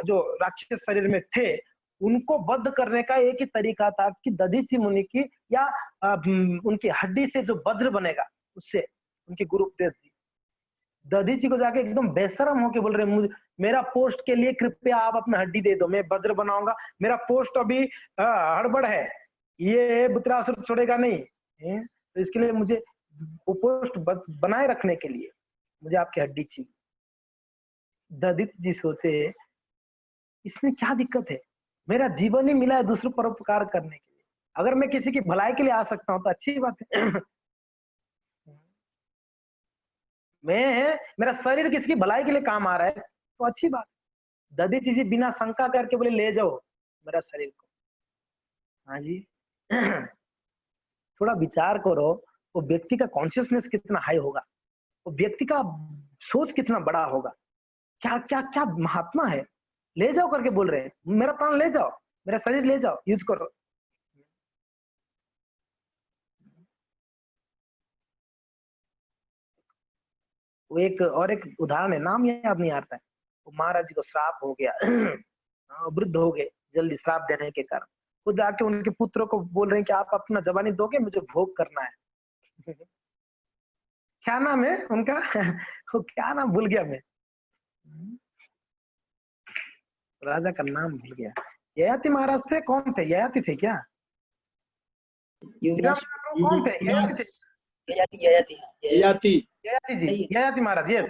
जो राक्षस शरीर में थे, उनको वध करने का एक ही तरीका था कि दधीचि मुनि की या उनकी हड्डी से जो वज्र बनेगा उससे उनके गुरु उपदेश दी। दधीचि को जाके एकदम बेशरम होके बोल रहे, मुझे मेरा पोस्ट के लिए कृपया आप अपना हड्डी दे दो, मैं वज्र बनाऊंगा, मेरा पोस्ट अभी हड़बड़ है, ये वृत्रासुर छोड़ेगा नहीं, तो इसके लिए मुझे वो पोस्ट बनाए रखने के लिए मुझे आपकी हड्डी चाहिए। दधीचि जी सोचे इसमें क्या दिक्कत है, मेरा जीवन ही मिला है दूसरों पर उपकार करने के लिए, अगर मैं किसी की भलाई के लिए आ सकता हूँ तो अच्छी बात है। मेरा शरीर किसी की भलाई के लिए काम आ रहा है तो अच्छी बात। दधीचि जी बिना शंका करके बोले ले जाओ मेरा शरीर को। हाँ जी। थोड़ा विचार करो, वो व्यक्ति का कॉन्शियसनेस कितना हाई होगा, वो व्यक्ति का सोच कितना बड़ा होगा, क्या क्या क्या महात्मा है। ले जाओ करके बोल रहे हैं, मेरा प्राण ले जाओ, मेरा शरीर ले जाओ, यूज करो। वो एक और एक उदाहरण है, नाम याद नहीं आता है, वो महाराज जी को श्राप हो गया। वृद्ध हो गए जल्दी श्राप देने के कारण। वो जाके उनके पुत्रों को बोल रहे हैं कि आप अपना जवानी दोगे, मुझे भोग करना है। क्या नाम है उनका? वो क्या नाम भूल गया मैं, राजा का नाम भूल गया। ययाति महाराज थे, कौन थे? ययाति थे क्या? कौन थे? ययाति जी, ययाति महाराज। यस,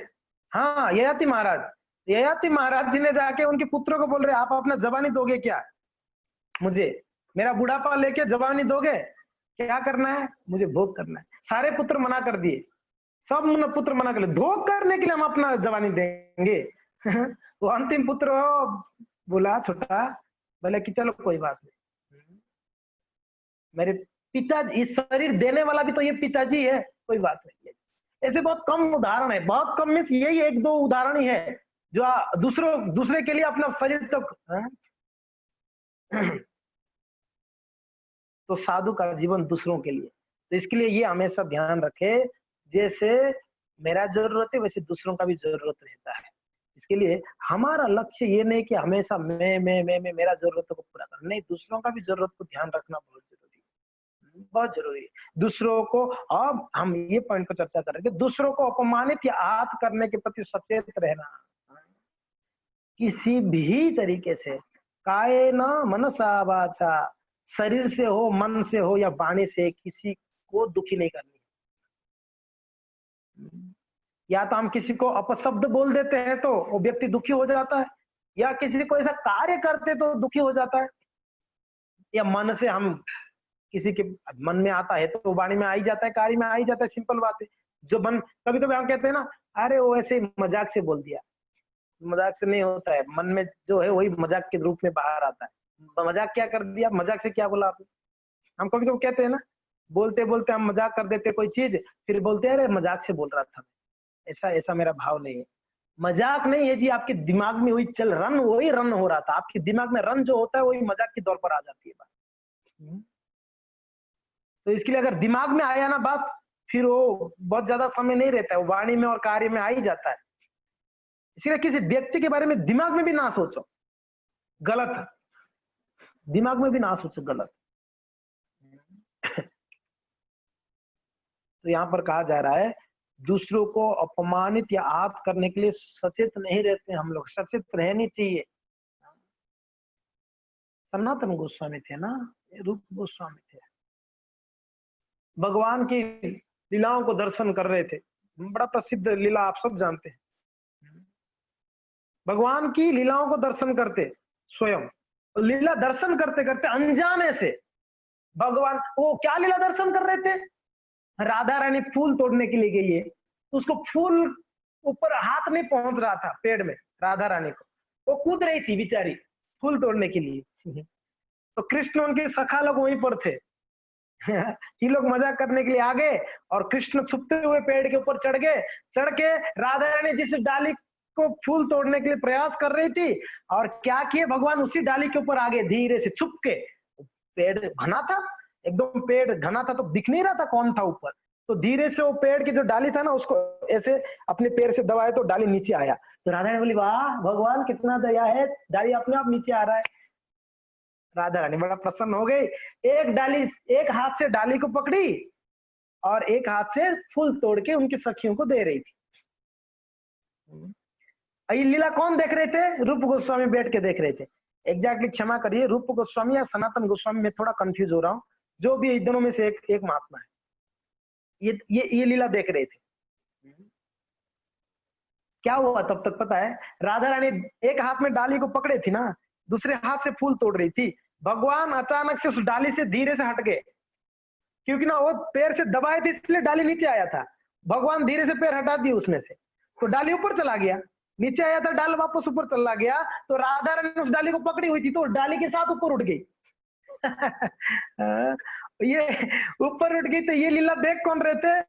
हाँ ययाति महाराज। ययाति महाराज जी ने जाके उनके पुत्रों को बोल रहे आप अपना जवानी दोगे क्या, मुझे मेरा बुढ़ापा लेके जवानी दोगे, क्या करना है, मुझे भोग करना है। सारे पुत्र मना कर दिए, सब पुत्र मना कर, भोग करने के लिए हम अपना जवानी देंगे। वो अंतिम पुत्र बोला छोटा, बोले कि चलो कोई बात नहीं, मेरे पिता, इस शरीर देने वाला भी तो ये पिताजी है, कोई बात नहीं है। ऐसे बहुत कम उदाहरण है, बहुत कम में यही एक दो उदाहरण ही है जो दूसरे के लिए अपना शरीर तक। तो साधु का जीवन दूसरों के लिए, तो इसके लिए ये हमेशा ध्यान रखे, जैसे मेरा जरूरत है वैसे दूसरों का भी जरूरत रहता है। इसके लिए हमारा लक्ष्य ये नहीं कि हमेशा मैं मेरा जरूरतों को पूरा करना, नहीं, दूसरों का भी जरूरत को ध्यान रखना बहुत जरूरी है, बहुत जरूरी है। दूसरों को, अब हम ये पॉइंट पर चर्चा कर रहे हैं, दूसरों को अपमानित या आहत करने के प्रति सचेत रहना, किसी भी तरीके से, कायेन मनसा वाचा, शरीर से हो, मन से हो या वाणी से, किसी को दुखी नहीं करनी। या तो हम किसी को अपशब्द बोल देते हैं तो वो व्यक्ति दुखी हो जाता है, या किसी को ऐसा कार्य करते तो दुखी हो जाता है, या मन से हम किसी के मन में आता है तो वाणी में आ ही जाता है, कार्य में आ ही जाता है, सिंपल बात है। जो मन, कभी कभी हम कहते हैं ना, अरे वो ऐसे मजाक से बोल दिया, मजाक से नहीं होता है, मन में जो है वही मजाक के रूप में बाहर आता है। मजाक क्या कर दिया, मजाक से क्या बोला आपने? हम कभी कभी कहते हैं ना, बोलते बोलते हम मजाक कर देते कोई चीज, फिर बोलते हैं अरे मजाक से बोल रहा था, ऐसा ऐसा मेरा भाव नहीं है, मजाक नहीं है जी, आपके दिमाग में वही वही रन हो रहा था, आपके दिमाग में रन जो होता है वही मजाक के तौर पर आ जाती है बात। तो इसके लिए अगर दिमाग में आया ना बात, फिर वो बहुत ज्यादा समय नहीं रहता है, वो वाणी में और कार्य में आ ही जाता है। इसलिए किसी व्यक्ति के बारे में दिमाग में भी ना सोचो, गलत है, दिमाग में भी ना सोचो, गलत। तो यहाँ पर कहा जा रहा है दूसरों को अपमानित या आहत करने के लिए सचेत नहीं रहते हम लोग, सचेत रहनी चाहिए। सनातन गोस्वामी थे ना, रूप गोस्वामी थे, भगवान की लीलाओं को दर्शन कर रहे थे। बड़ा प्रसिद्ध लीला आप सब जानते हैं, भगवान की लीलाओं को दर्शन करते स्वयं, लीला दर्शन करते करते अनजाने से भगवान, वो क्या लीला दर्शन कर रहे थे, राधा रानी फूल तोड़ने के लिए गई है, तो उसको फूल ऊपर हाथ नहीं पहुंच रहा था पेड़ में, राधा रानी को, वो कूद रही थी बेचारी फूल तोड़ने के लिए। तो कृष्ण उनके सखा लोग वहीं पर थे। ये लोग मजाक करने के लिए आ गए और कृष्ण छुपते हुए पेड़ के ऊपर चढ़ गए। चढ़ के राधा रानी जिस डाली को फूल तोड़ने के लिए प्रयास कर रही थी, और क्या किए भगवान, उसी डाली के ऊपर आ गए धीरे से छुप के। पेड़ घना था, एकदम पेड़ घना था, तो दिख नहीं रहा था कौन था ऊपर। तो धीरे से वो पेड़ की जो डाली था ना, उसको ऐसे अपने पैर से दबाए तो डाली नीचे आया। तो राधा रानी बोली, वाह भगवान कितना दया है, डाली अपने आप नीचे आ रहा है। राधा रानी बड़ा प्रसन्न हो गई, एक डाली, एक हाथ से डाली को पकड़ी और एक हाथ से फूल तोड़ के उनकी सखियों को दे रही थी। ये लीला कौन देख रहे थे, रूप गोस्वामी बैठ के देख रहे थे। एग्जैक्टली क्षमा करिए, रूप गोस्वामी या सनातन गोस्वामी में थोड़ा कंफ्यूज हो रहा हूँ, जो भी दोनों में से एक महात्मा है, ये लीला देख रहे थे। क्या हुआ तब तक पता है, राधा रानी एक हाथ में डाली को पकड़े थी ना, दूसरे हाथ से फूल तोड़ रही थी। भगवान अचानक से उस डाली से धीरे से हट गए, क्योंकि ना वो पैर से दबाए थे इसलिए डाली नीचे आया था। भगवान धीरे से पैर हटा दिए उसमें से, तो डाली ऊपर चला गया, नीचे आया था डाल वापस ऊपर चला गया। तो राधा रानी उस डाली को पकड़ी हुई थी, तो डाली के साथ ऊपर उठ गई। ये ऊपर उठ गई, तो ये लीला देख कौन रहे थे,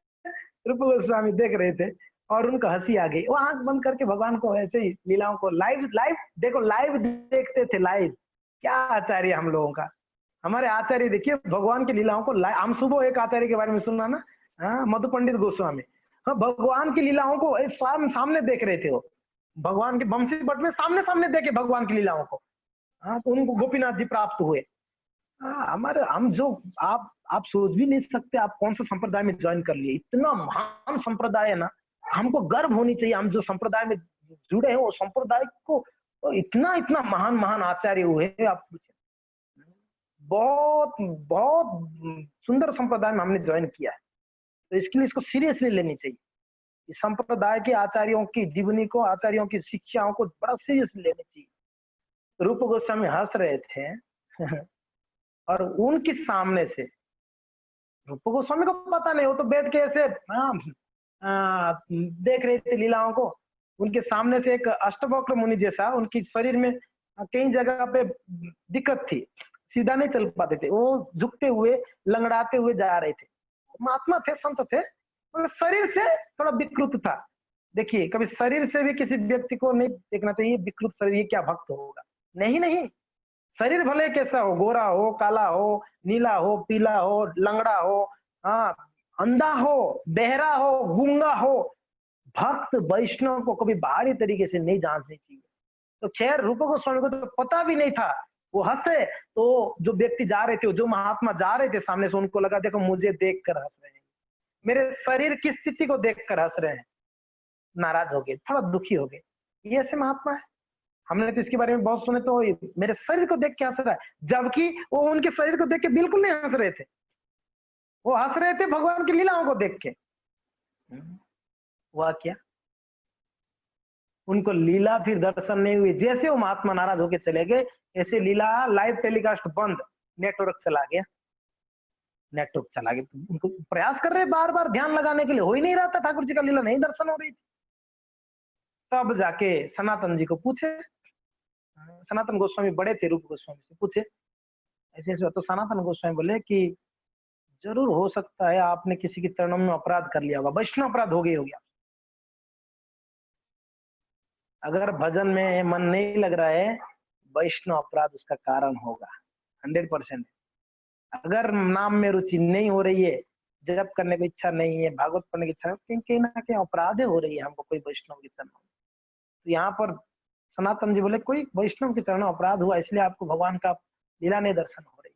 रूप गोस्वामी देख रहे थे, और उनको हंसी आ गई। वो आंख बंद करके भगवान को ऐसे ही लीलाओं को लाइव लाइव देखो, लाइव देखते थे, लाइव। क्या आचार्य हम लोगों का, हमारे आचार्य देखिए भगवान की लीलाओं को लाइव। हम सुबह एक आचार्य के बारे में सुनना ना, हाँ, मधु पंडित गोस्वामी, हाँ, भगवान की लीलाओं को सामने देख रहे थे वो, भगवान के बंसी भट्ट में सामने सामने देखे भगवान की लीलाओं को। हाँ, तो उनको गोपीनाथ जी प्राप्त हुए। हाँ, हमारे हम जो आप सोच भी नहीं सकते आप कौन सा संप्रदाय में ज्वाइन कर लिए, इतना महान संप्रदाय है ना। हमको गर्व होनी चाहिए, हम जो संप्रदाय में जुड़े हैं वो संप्रदाय को, तो इतना इतना महान महान आचार्य हुए। आप बहुत बहुत सुंदर संप्रदाय में हमने ज्वाइन किया है, तो इसके लिए इसको सीरियसली लेनी चाहिए। इस संप्रदाय के आचार्यों की जीवनी को, आचार्यों की शिक्षाओं को बड़ा सीरियसली लेनी चाहिए। रूप गोस्वामी हंस रहे थे और उनके सामने से, रूप गोस्वामी को पता नहीं, वो तो बैठ के ऐसे देख रहे थे लीलाओं को। उनके सामने से एक अष्टवक्र मुनि जैसा, उनकी शरीर में कई जगह पे दिक्कत थी, सीधा नहीं चल पाते थे, वो झुकते हुए लंगड़ाते हुए जा रहे थे। महात्मा थे, संत थे, मगर शरीर से थोड़ा विकृत था। देखिए, कभी शरीर से भी किसी व्यक्ति को नहीं देखना चाहिए विकृत शरीर, ये क्या भक्त होगा, नहीं नहीं। शरीर भले कैसा हो, गोरा हो, काला हो, नीला हो, पीला हो, लंगड़ा हो, हाँ, अंधा हो, बहरा हो, गूंगा हो, भक्त वैष्णव को कभी बाहरी तरीके से नहीं जांचनी चाहिए। तो खैर रूप गोस्वामी को तो पता भी नहीं था, वो हंसे, तो जो व्यक्ति जा रहे थे, जो महात्मा जा रहे थे सामने से, उनको लगा देखो मुझे देख कर हंस रहे हैं, मेरे शरीर की स्थिति को देख कर हंस रहे हैं, नाराज हो गए, थोड़ा दुखी हो गए। ये ऐसे महात्मा है, हमने तो इसके बारे में बहुत सुने, तो मेरे शरीर को देख के हंस रहा है, जबकि वो उनके शरीर को देख के बिल्कुल नहीं हंस रहे थे, वो हंस रहे थे भगवान की लीलाओं को देख के। हुआ क्या, उनको लीला फिर दर्शन नहीं हुई। जैसे वो महात्मा नाराज होके चले गए, ऐसे लीला लाइव टेलीकास्ट बंद, नेटवर्क चला गया, नेटवर्क चला गया। उनको प्रयास कर रहे बार बार ध्यान लगाने के लिए, हो ही नहीं रहा था, ठाकुर जी का लीला नहीं दर्शन हो रही थी। तब जाके सनातन जी को पूछे, सनातन गोस्वामी बड़े थे, रूप गोस्वामी से पूछे ऐसे ऐसे। तो सनातन गोस्वामी बोले कि जरूर हो सकता है आपने किसी के चरणों में अपराध कर लिया होगा, वैष्णव अपराध हो गया। अगर भजन में मन नहीं लग रहा है, वैष्णव अपराध उसका कारण होगा, 100%। अगर नाम में रुचि नहीं हो रही है, जप करने की इच्छा नहीं है, भागवत पढ़ने की इच्छा है, कहीं ना कहीं अपराध हो रही है हमको कोई वैष्णव के चरणों में। तो यहाँ पर सनातन जी बोले कोई वैष्णव के चरणों में अपराध हुआ इसलिए आपको भगवान का लीला नहीं दर्शन हो रही,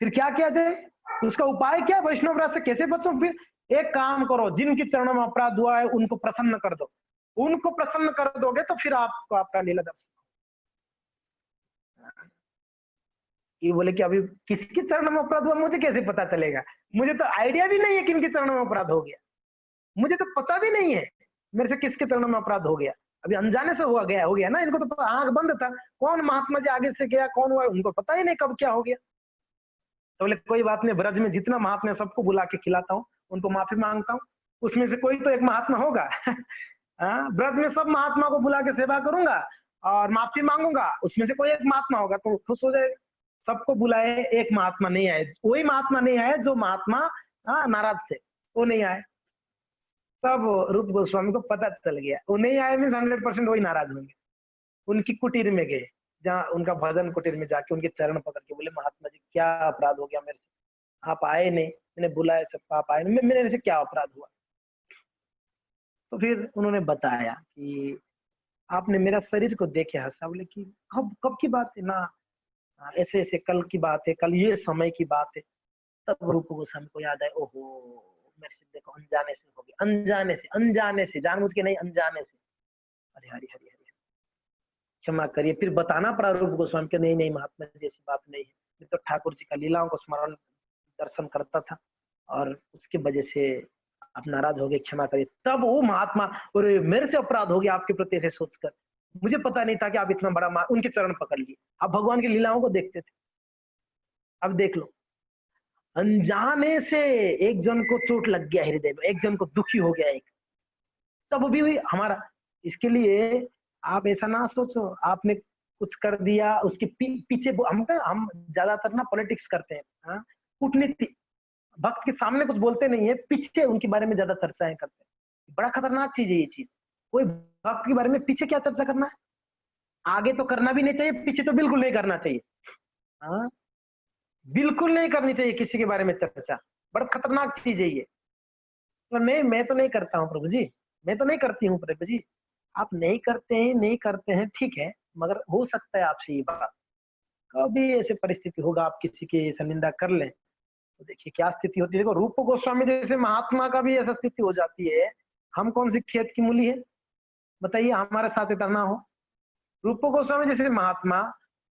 फिर क्या किया जाए? उसका उपाय क्या? वैष्णव राज से कैसे बचो? फिर एक काम करो, जिनके चरणों में अपराध हुआ है उनको प्रसन्न कर दो, उनको प्रसन्न कर दोगे तो फिर आपको आपका लीला दर्शन। ये बोले कि अभी किसके चरणों में अपराध हुआ मुझे कैसे पता चलेगा? मुझे तो आइडिया भी नहीं है किनके चरणों में अपराध हो गया, मुझे तो पता भी नहीं है मेरे से किसके चरणों में अपराध हो गया। अभी अनजाने से हो गया ना, इनको तो आंख बंद था, कौन महात्मा जी आगे से गया कौन हुआ उनको पता ही नहीं कब क्या हो गया। तो बोले कोई बात नहीं, ब्रज में जितना महात्मा सबको बुला के खिलाता हूँ, उनको माफी मांगता हूँ, उसमें से कोई तो एक महात्मा होगा। ब्रज में सब महात्मा को बुला के सेवा करूंगा और माफी मांगूंगा, उसमें से कोई एक महात्मा होगा तो खुश हो जाएगा। सबको बुलाए, एक महात्मा नहीं आए, वही महात्मा नहीं आए जो महात्मा नाराज थे, वो नहीं आए। तब रूप गोस्वामी को पता चल गया, वो नहीं आए मीन 100% वही नाराज होंगे। उनकी कुटीर में गए, जहाँ उनका भजन कुटीर में जाके उनके चरण पकड़ के बोले महात्मा जी क्या अपराध हो गया मेरे से, आप आए नहीं, मैंने बुलाया सबको आप आए नहीं, मेरे से क्या अपराध हुआ? तो फिर उन्होंने बताया कि आपने मेरा शरीर को देखे हंसा। बोले कि कब कब की बात है? ना ऐसे ऐसे कल की बात है, कल ये समय की बात है। तब रूप गोस्वामी को याद आए, ओहो मेरे से देखो अनजाने से हो गया, अनजाने से जानबूझ के नहीं, अनजाने से। अरे हरि हरि हरि, क्षमा करिए। फिर बताना पड़ा रूप गोस्वामी के, नहीं नहीं महात्मा जी ऐसी बात नहीं है, मैं तो ठाकुर जी का लीलाओं को स्मरण दर्शन करता था और उसके वजह से आप नाराज हो गए, क्षमा करिए। तब वो महात्मा, और मेरे से अपराध हो गया आपके प्रति ऐसे सोचकर, मुझे पता नहीं था कि आप इतना बड़ा उनके चरण पकड़ लिए, आप भगवान की लीलाओं को देखते थे। अब देख लो, अनजाने से एक जन को चोट लग गया हृदय में, एक जन को दुखी हो गया एक, तब भी हमारा, इसके लिए आप ऐसा ना सोचो आपने कुछ कर दिया उसके पीछे हम ज्यादातर ना पॉलिटिक्स करते हैं, कूटनीति, भक्त के सामने कुछ बोलते नहीं है, पीछे उनके बारे में ज्यादा चर्चाएं करते हैं। बड़ा खतरनाक चीज है ये चीज, कोई भक्त के बारे में पीछे क्या चर्चा करना है? आगे तो करना भी नहीं चाहिए, पीछे तो बिल्कुल नहीं करना चाहिए। हाँ, बिल्कुल नहीं करनी चाहिए किसी के बारे में चर्चा, बड़ा खतरनाक चीज है ये। तो नहीं, मैं तो नहीं करता हूँ प्रभु जी, मैं तो नहीं करती हूँ प्रभु जी। आप नहीं करते हैं ठीक है, मगर हो सकता है आपसे ये बात कभी ऐसे परिस्थिति होगा आप किसी की ऐसा निंदा कर लें तो देखिए क्या स्थिति होती है। देखो रूप गोस्वामी जैसे महात्मा का भी ऐसा स्थिति हो जाती है, हम कौन सी खेत की मूली है बताइए, हमारे साथ इतना ना हो। रूप गोस्वामी जैसे महात्मा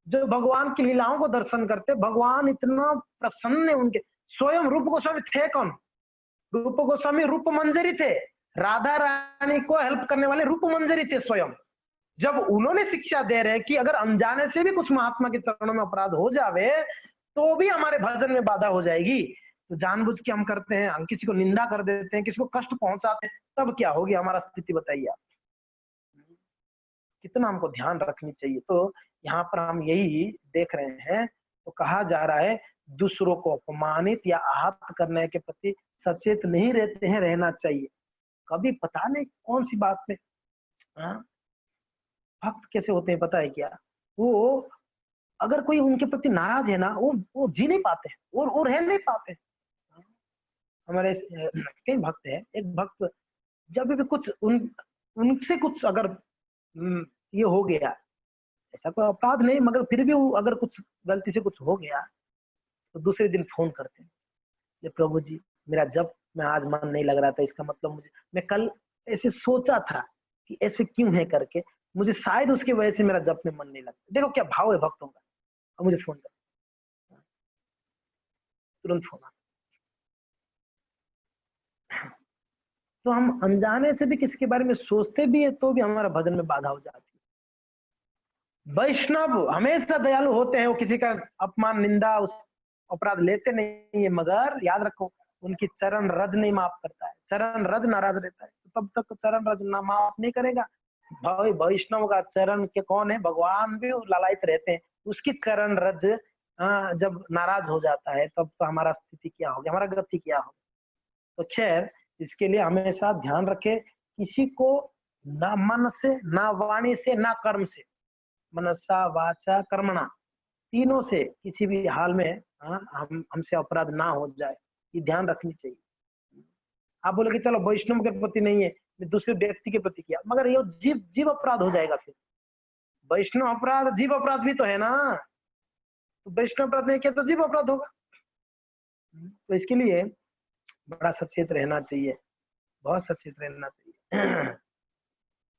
जो भगवान की लीलाओं को दर्शन करते, भगवान इतना प्रसन्न है उनके। स्वयं रूप गोस्वामी थे कौन? रूप गोस्वामी रूप मंजरी थे, राधा रानी को हेल्प करने वाले रूप मंजरी थे स्वयं। जब उन्होंने शिक्षा दे रहे कि अगर अनजाने से भी कुछ महात्मा के चरणों में अपराध हो जावे तो भी हमारे भजन में बाधा हो जाएगी, तो जानबूझ के हम करते हैं, हम किसी को निंदा कर देते हैं, किसी को कष्ट पहुंचाते हैं, तब क्या होगी हमारा स्थिति बताइए आप। कितना हमको ध्यान रखनी चाहिए। तो यहाँ पर हम यही देख रहे हैं, तो कहा जा रहा है दूसरों को अपमानित या आहत करने के प्रति सचेत नहीं रहते हैं, रहना चाहिए। कभी पता नहीं कौन सी बात में भक्त कैसे होते हैं पता है क्या? वो अगर कोई उनके प्रति नाराज है ना, वो जी नहीं पाते हैं और रह नहीं पाते। हमारे कई भक्त है, एक भक्त जब भी कुछ उनसे कुछ अगर ये हो गया, ऐसा कोई अपराध नहीं मगर फिर भी वो अगर कुछ गलती से कुछ हो गया तो दूसरे दिन फोन करते हैं, ये प्रभु जी मेरा जब मैं आज मन नहीं लग रहा था, इसका मतलब मैं कल ऐसे सोचा था कि ऐसे क्यों है करके, मुझे शायद उसकी वजह से मेरा जब में मन नहीं लगता। देखो क्या भाव है भक्तों का। और मुझे फोन कर, तुरंत फोन। तो हम अनजाने से भी किसी के बारे में सोचते भी है तो भी हमारा भजन में बाधा हो जाती है। वैष्णव हमेशा दयालु होते हैं, वो किसी का अपमान निंदा उस अपराध लेते नहीं है, मगर याद रखो उनकी चरण रज नहीं माफ करता है, चरण रज नाराज रहता है, तो तब तक चरण रज ना माफ नहीं करेगा। वैष्णव का चरण के कौन है? भगवान भी लालायित रहते हैं, उसकी चरण रज जब नाराज हो जाता है तब तो हमारा स्थिति क्या होगी, हमारा गति क्या होगी। तो खैर इसके लिए हमेशा ध्यान रखे, किसी को ना मन से, ना वाणी से, ना कर्म से, मनसा वाचा कर्मणा, तीनों से किसी भी हाल में हमसे अपराध ना हो जाए, ये ध्यान रखनी चाहिए। आप बोलोगे चलो वैष्णव के प्रति नहीं है, दूसरे व्यक्ति के प्रति किया, मगर ये जीव जीव अपराध हो जाएगा। फिर वैष्णव अपराध जीव अपराध भी तो है ना, तो वैष्णव अपराध नहीं किया तो जीव अपराध होगा। तो इसके लिए बड़ा सचेत रहना चाहिए, बहुत सचेत रहना चाहिए।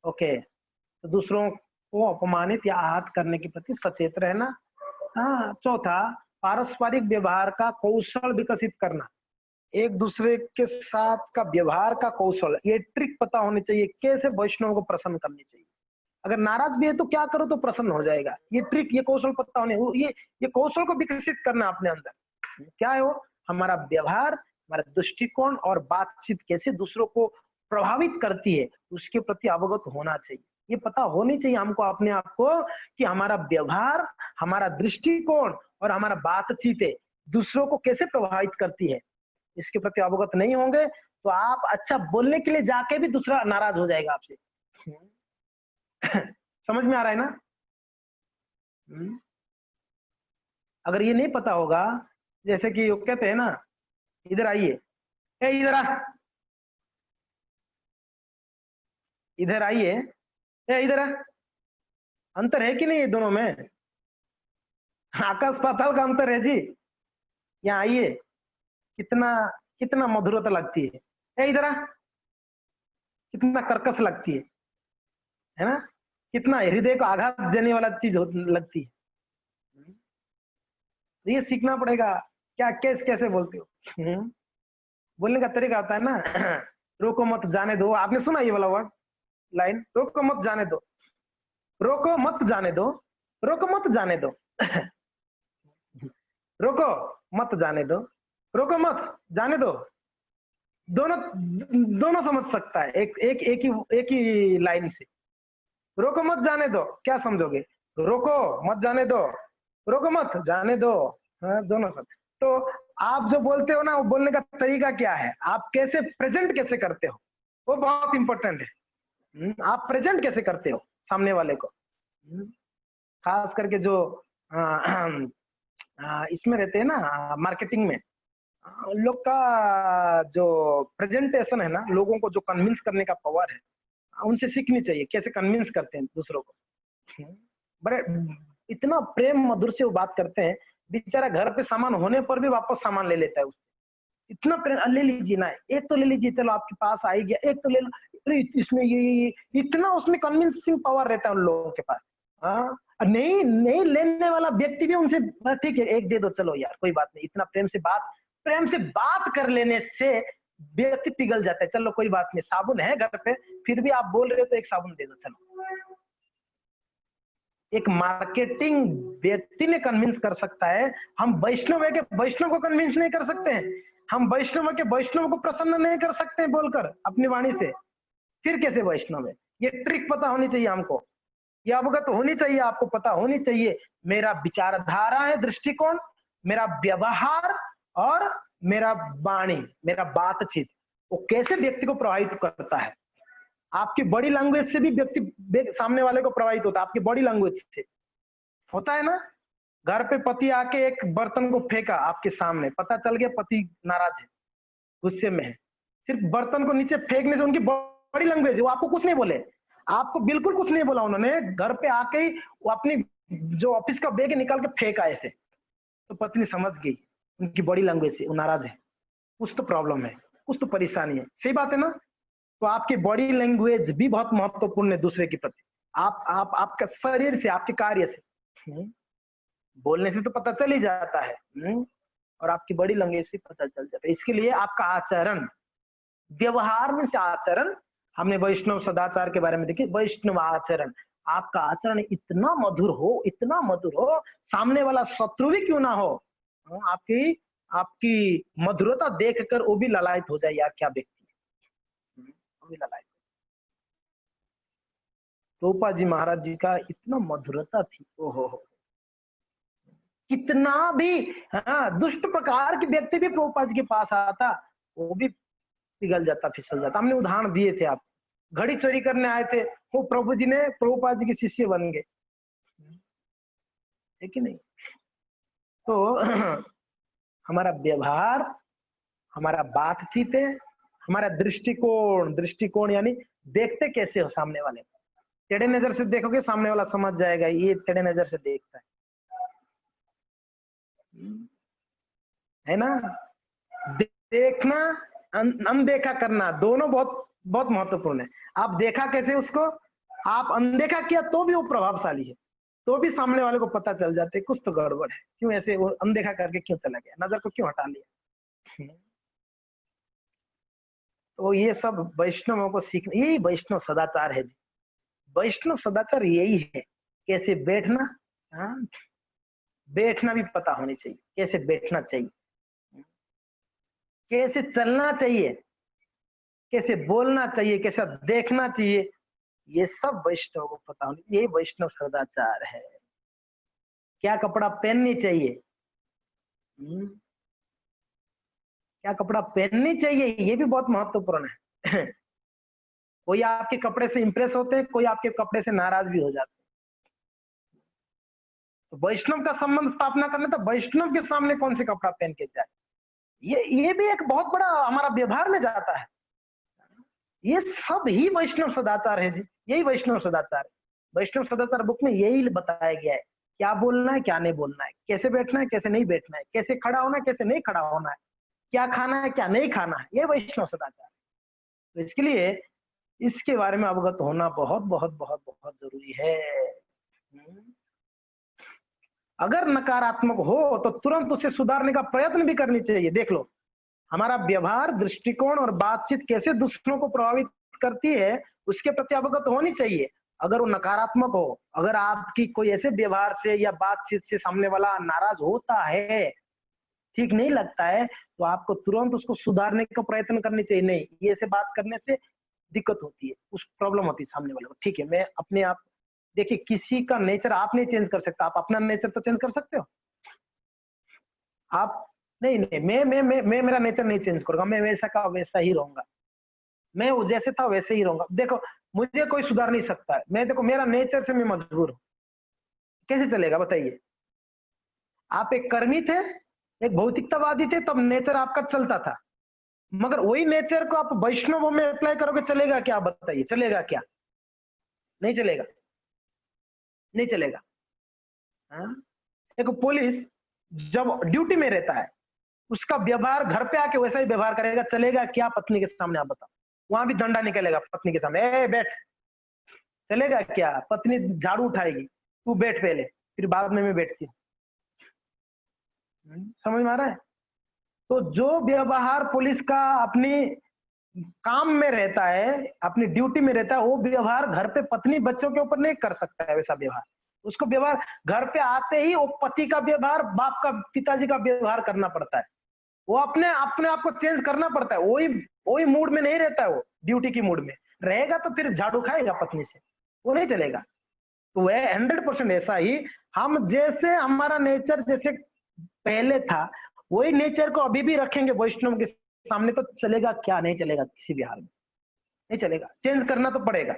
ओके, तो दूसरों को अपमानित या आहत करने के प्रति सचेत रहना। हाँ, चौथा, पारस्परिक व्यवहार का कौशल विकसित करना। एक दूसरे के साथ का व्यवहार का कौशल, ये ट्रिक पता होनी चाहिए, कैसे वैष्णव को प्रसन्न करनी चाहिए। अगर नाराज भी है तो क्या करो तो प्रसन्न हो जाएगा, ये ट्रिक, ये कौशल पता होने, ये कौशल को विकसित करना अपने अंदर। क्या है वो? हमारा व्यवहार, हमारा दृष्टिकोण और बातचीत कैसे दूसरों को प्रभावित करती है, उसके प्रति अवगत होना चाहिए। ये पता होनी चाहिए हमको अपने आप को कि हमारा व्यवहार, हमारा दृष्टिकोण और हमारा बातचीत दूसरों को कैसे प्रभावित करती है। इसके प्रति अवगत नहीं होंगे तो आप अच्छा बोलने के लिए जाके भी दूसरा नाराज हो जाएगा आपसे। समझ में आ रहा है ना? अगर ये नहीं पता होगा, जैसे कि वो कहते हैं ना, इधर आइए, ए इधर आ, इधर आइए, ए इधर आ। अंतर है कि नहीं दोनों में? आकाश पाताल का अंतर है जी। यहाँ आइए, कितना कितना मधुरता लगती है, ए इधर आ, कितना कर्कश लगती है ना? कितना हृदय को आघात देने वाला चीज लगती है। ये सीखना पड़ेगा, क्या कैसे बोलते हो। बोलने का तरीका होता है ना, रोको मत जाने दो, आपने सुना ये वाला वर्ड, लाइन, रोको मत जाने दो, रोको मत जाने दो, रोको मत जाने दो। रोको मत जाने दो, रोको मत जाने दो, दोनों दोनों समझ सकता है एक ही लाइन से। रोको मत जाने दो, क्या समझोगे? रोको मत जाने दो, रोको मत जाने दो, हाँ, दोनों सब। तो आप जो बोलते हो ना, वो बोलने का तरीका क्या है, आप कैसे प्रेजेंट कैसे करते हो, वो बहुत इंपॉर्टेंट है। आप प्रेजेंट कैसे करते हो सामने वाले को। खास करके जो इसमें रहते हैं ना, मार्केटिंग में, लोग का जो प्रेजेंटेशन है ना, लोगों को जो कन्विंस करने का पावर है, उनसे सीखनी चाहिए कैसे कन्विंस करते हैं दूसरों को। बड़े इतना प्रेम मधुर से वो बात करते हैं, बेचारा घर पे सामान होने पर भी वापस सामान ले लेता है उससे। इतना प्रेम, ले लीजिए ना, एक तो ले लीजिए, चलो आपके पास आ ही गया, एक तो ले लो, अरे इसमें ये इतना उसमें कन्विंसिंग पावर रहता है उन लोगों के पास। हाँ, नहीं नहीं लेने वाला व्यक्ति भी उनसे, ठीक है एक दे दो, चलो यार कोई बात नहीं, इतना प्रेम से बात कर लेने से व्यक्ति पिघल जाता है, चलो कोई बात नहीं, साबुन है घर पे, फिर भी आप बोल रहे हो तो एक साबुन दे दो, चलो। एक मार्केटिंग व्यक्ति ने कन्विंस कर सकता है, हम वैष्णव है के वैष्णव को कन्विंस नहीं कर सकते हैं, हम वैष्णव के वैष्णव को प्रसन्न नहीं कर सकते हैं बोलकर अपनी वाणी से, फिर कैसे वैष्णव है? ये ट्रिक पता होनी चाहिए हमको, ये अवगत होनी चाहिए, आपको पता होनी चाहिए मेरा विचारधारा है, दृष्टिकोण, मेरा व्यवहार और मेरा वाणी, मेरा बातचीत, वो कैसे व्यक्ति को प्रभावित करता है। आपकी बॉडी लैंग्वेज से भी व्यक्ति सामने वाले को प्रभावित होता है, आपकी बॉडी लैंग्वेज से होता है ना। घर पे पति आके एक बर्तन को फेंका आपके सामने, पता चल गया पति नाराज है, गुस्से में है, सिर्फ बर्तन को नीचे फेंकने से उनकी बॉडी लैंग्वेज, वो आपको कुछ नहीं बोले, आपको बिल्कुल कुछ नहीं बोला उन्होंने, घर पे आके ही वो अपनी जो ऑफिस का बैग निकाल के फेंका ऐसे, तो पत्नी समझ गई उनकी बॉडी लैंग्वेज से वो नाराज है, कुछ तो प्रॉब्लम है, कुछ तो परेशानी है, सही बात है ना। तो आपकी बॉडी लैंग्वेज भी बहुत महत्वपूर्ण है दूसरे के प्रति, आपका शरीर से, आपके कार्य से, बोलने से तो पता चल ही जाता है, और आपकी बॉडी लैंग्वेज से पता चल जाता है। इसके लिए आपका आचरण, व्यवहार में से आचरण, हमने वैष्णव सदाचार के बारे में देखिए, वैष्णव आचरण, आपका आचरण इतना मधुर हो, इतना मधुर हो, सामने वाला शत्रु भी क्यों ना हो, आपकी आपकी मधुरता देखकर वो भी ललायत हो जाए, यार क्या व्यक्ति है, वो भी ललायत। रूपा जी महाराज जी का इतना मधुरता थी, ओहो, कितना भी, हाँ, दुष्ट प्रकार के व्यक्ति भी प्रभुपाद जी के पास आता, वो भी पिघल जाता, फिसल जाता। हमने उदाहरण दिए थे, आप घड़ी चोरी करने आए थे, वो प्रभु जी ने प्रभुपाद जी के शिष्य बन गए, है कि नहीं। तो हमारा व्यवहार, हमारा बातचीत है, हमारा दृष्टिकोण, दृष्टिकोण यानी देखते कैसे हो सामने वाले को। टेढ़े नजर से देखोगे सामने वाला समझ जाएगा ये टेढ़े नजर से देखता है ना। देखना, अनदेखा करना, दोनों बहुत बहुत महत्वपूर्ण है। आप देखा कैसे उसको, आप अनदेखा किया तो भी वो प्रभावशाली है, तो भी सामने वाले को पता चल जाते कुछ तो गड़बड़ है, क्यों ऐसे वो अनदेखा करके क्यों चला गया, नजर को क्यों हटा लिया। तो ये सब वैष्णवों को सीखना, यही वैष्णव सदाचार है जी। वैष्णव सदाचार यही है, कैसे बैठना, हाँ, बैठना भी पता होनी चाहिए, कैसे बैठना चाहिए, कैसे चलना चाहिए, कैसे बोलना चाहिए, कैसे देखना चाहिए, ये सब वैष्णव को पता होनी, ये वैष्णव सदाचार है। क्या कपड़ा पहननी चाहिए, क्या कपड़ा पहननी चाहिए, ये भी बहुत महत्वपूर्ण है। कोई आपके कपड़े से इंप्रेस होते हैं, कोई आपके कपड़े से नाराज भी हो जाते हैं। तो वैष्णव का संबंध स्थापना करना, तो वैष्णव के सामने कौन से कपड़ा पहन के जाए, ये भी एक बहुत बड़ा हमारा व्यवहार में जाता है। ये सब ही वैष्णव सदाचार है जी, यही वैष्णव सदाचार है। वैष्णव सदाचार बुक में यही बताया गया है, क्या बोलना है क्या नहीं बोलना है, कैसे बैठना है कैसे नहीं बैठना है, कैसे खड़ा होना है कैसे नहीं खड़ा होना है, क्या खाना है क्या नहीं खाना है, ये वैष्णव सदाचार है। तो इसके लिए इसके बारे में अवगत होना बहुत बहुत बहुत बहुत जरूरी है। अगर नकारात्मक हो तो तुरंत उसे सुधारने का प्रयत्न भी करनी चाहिए। देख लो, हमारा व्यवहार, दृष्टिकोण और बातचीत कैसे दूसरों को प्रभावित करती है, उसके प्रति अवगत होनी चाहिए। अगर वो नकारात्मक हो, अगर आपकी कोई ऐसे व्यवहार से या बातचीत से सामने वाला नाराज होता है, ठीक नहीं लगता है, तो आपको तुरंत उसको सुधारने का प्रयत्न करनी चाहिए। नहीं, ये से बात करने से दिक्कत होती है, उस प्रॉब्लम होती है सामने वाले को। ठीक है, मैं अपने आप, देखिए किसी का नेचर आप नहीं चेंज कर सकता, आप अपना नेचर तो चेंज कर सकते हो। आप नहीं नहीं, मैं मेरा नेचर नहीं चेंज करूंगा, मैं वैसा का वैसा ही रहूंगा, मैं वो जैसे था वैसे ही रहूंगा। देखो, मुझे कोई सुधार नहीं सकता है, मैं देखो मेरा नेचर से मैं मजबूर हूँ, कैसे चलेगा बताइए। आप एक कर्मी थे, एक भौतिकतावादी थे, तब नेचर आपका चलता था, मगर वही नेचर को आप वैष्णव में अप्लाई करोगे, चलेगा क्या बताइए, चलेगा क्या, नहीं चलेगा, नहीं चलेगा। हाँ? एक पुलिस जब ड्यूटी में रहता है, उसका व्यवहार घर पे आके वैसा ही व्यवहार करेगा, चलेगा क्या पत्नी के सामने, आप बताओ। वहां भी डंडा निकलेगा पत्नी के सामने, ए बैठ, चलेगा क्या, पत्नी झाड़ू उठाएगी, तू बैठ पहले, फिर बाद में मैं बैठती हूँ। समझ में आ रहा है। तो जो व्यवहार पुलिस का अपनी काम में रहता है, अपनी ड्यूटी में रहता है, वो व्यवहार घर पे पत्नी बच्चों के ऊपर नहीं कर सकता है वैसा व्यवहार। उसको व्यवहार घर पे आते ही वो पति का व्यवहार, बाप का, पिताजी का व्यवहार करना पड़ता है। वो अपने अपने आप को चेंज करना पड़ता है, वही वही मूड में नहीं रहता है। वो ड्यूटी की मूड में रहेगा तो फिर झाड़ू खाएगा पत्नी से, वो नहीं चलेगा। तो वह 100% ऐसा ही, हम जैसे हमारा नेचर जैसे पहले था, वही नेचर को अभी भी रखेंगे वैष्णव के सामने, तो चलेगा क्या, नहीं चलेगा, किसी भी हाल में नहीं चलेगा। चेंज करना तो पड़ेगा,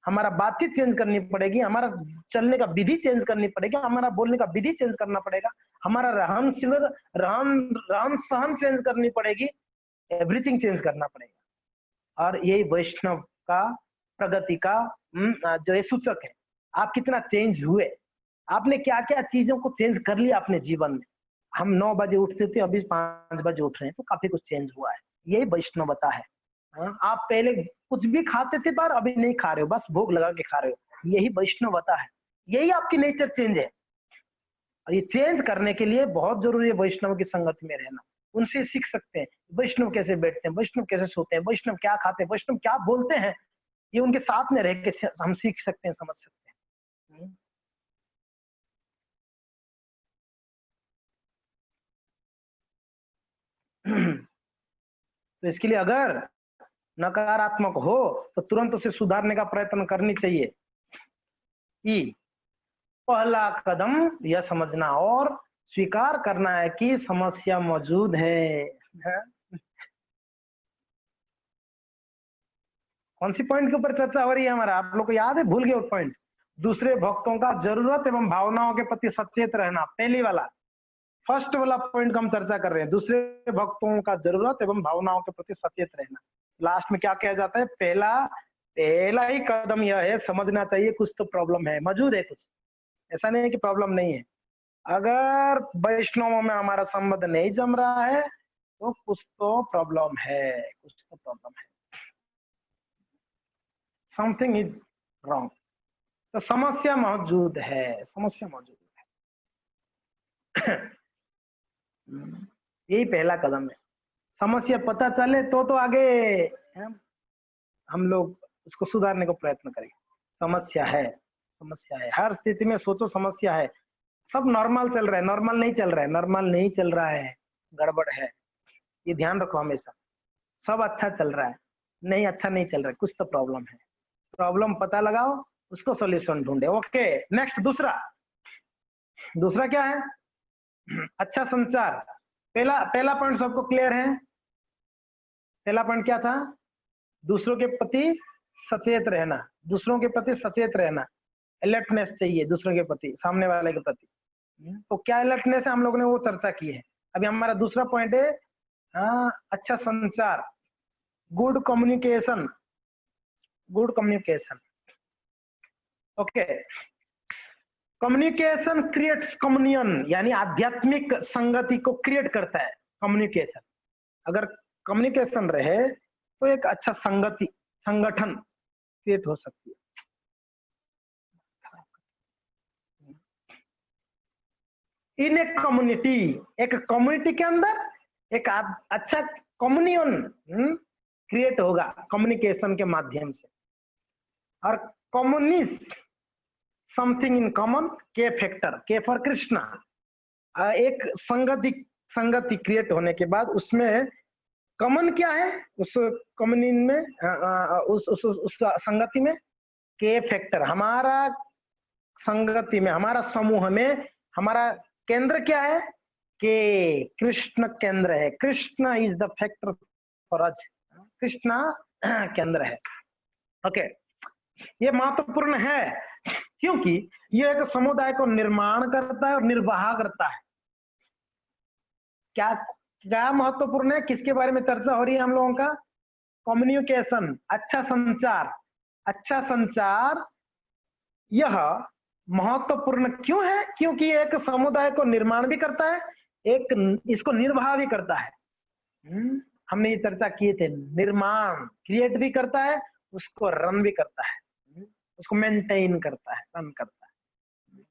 हमारा बातचीत चेंज करनी पड़ेगी, हमारा चलने का विधि चेंज करनी पड़ेगी, हमारा बोलने का विधि चेंज करना पड़ेगा, हमारा रहन रहन सहन चेंज करनी पड़ेगी, एवरीथिंग चेंज करना पड़ेगा। और यही वैष्णव का प्रगति का जो ये सूचक है। आप कितना चेंज हुए, आपने क्या क्या चीजों को चेंज कर लिया अपने जीवन में। हम 9 बजे उठते थे, अभी 5 बजे उठ रहे हैं, तो काफी कुछ चेंज हुआ है, यही वैष्णवता है। हाँ, आप पहले कुछ भी खाते थे पर अभी नहीं खा रहे हो, बस भोग लगा के खा रहे हो, यही वैष्णवता है, यही आपकी नेचर चेंज है। और ये चेंज करने के लिए बहुत जरूरी है वैष्णव की संगत में रहना। उनसे सीख सकते हैं वैष्णव कैसे बैठते हैं, वैष्णव कैसे सोते हैं, वैष्णव क्या खाते हैं, वैष्णव क्या बोलते हैं, ये उनके साथ में रह के हम सीख सकते हैं, समझ सकते हैं। तो इसके लिए अगर नकारात्मक हो तो तुरंत उसे सुधारने का प्रयत्न करनी चाहिए। कि पहला कदम यह समझना और स्वीकार करना है कि समस्या मौजूद है। कौन सी पॉइंट के ऊपर चर्चा हो रही है हमारा, आप लोग को याद है, भूल गए वो पॉइंट। दूसरे भक्तों का जरूरत एवं भावनाओं के प्रति सचेत रहना, पहली वाला। फर्स्ट वाला पॉइंट का हम चर्चा कर रहे हैं, दूसरे भक्तों का जरूरत एवं भावनाओं के प्रति सचेत रहना। लास्ट में क्या कहा जाता है, पहला पहला ही कदम यह है, समझना चाहिए कुछ तो प्रॉब्लम है, मौजूद है कुछ, ऐसा नहीं है कि प्रॉब्लम नहीं है। अगर वैष्णवों में हमारा संबंध नहीं जम रहा है तो कुछ तो प्रॉब्लम है, कुछ तो प्रॉब्लम है, समथिंग इज रॉन्ग। तो समस्या मौजूद है, समस्या मौजूद है। यही पहला कदम है, समस्या पता चले तो आगे हम लोग उसको सुधारने को प्रयत्न करेंगे। समस्या है, समस्या है, हर स्थिति में सोचो समस्या है। सब नॉर्मल चल रहा है, नॉर्मल नहीं चल रहा है, नॉर्मल नहीं चल रहा है, गड़बड़ है, ये ध्यान रखो हमेशा। सब अच्छा चल रहा है, नहीं अच्छा नहीं चल रहा है, कुछ तो प्रॉब्लम है। प्रॉब्लम पता लगाओ, उसको सॉल्यूशन ढूंढे। ओके नेक्स्ट, दूसरा दूसरा क्या है, अच्छा संचार। पहला पहला पॉइंट सबको क्लियर है, पहला पॉइंट क्या था, दूसरों के प्रति सचेत रहना, दूसरों के प्रति सचेत रहना, अलर्टनेस चाहिए दूसरों के प्रति, सामने वाले के प्रति। तो क्या अलर्टनेस है, हम लोगों ने वो चर्चा की है। अभी हमारा दूसरा पॉइंट है अच्छा संचार, good communication, good communication. Okay, communication creates communion, यानी आध्यात्मिक संगति को क्रिएट करता है कम्युनिकेशन। अगर कम्युनिकेशन रहे तो एक अच्छा संगति, संगठन क्रिएट हो सकती है। इन ए कम्युनिटी, एक कम्युनिटी के अंदर एक अच्छा कम्युनियन क्रिएट होगा कम्युनिकेशन के माध्यम से। और कम्युनिस्ट समथिंग इन कॉमन, के फैक्टर, के फॉर कृष्णा। एक संगति, संगति क्रिएट होने के बाद उसमें कॉमन क्या है, उस कम्युनियन में उस संगति में के फैक्टर, हमारा संगति में, हमारा समूह में हमारा केंद्र क्या है, के कृष्ण केंद्र है। Krishna is the factor for us, Krishna केंद्र है। ओके, ये महत्वपूर्ण है क्योंकि ये एक समुदाय को निर्माण करता है और निर्वाह करता है। क्या क्या महत्वपूर्ण है, किसके बारे में चर्चा हो रही है हम लोगों का, कम्युनिकेशन, अच्छा संचार। अच्छा संचार यह महत्वपूर्ण क्यों है, क्योंकि एक समुदाय को निर्माण भी करता है, एक इसको निर्वाह भी करता है। हमने ये चर्चा किए थे, निर्माण क्रिएट भी करता है, उसको रन भी करता है, उसको मेंटेन करता है, रन करता है।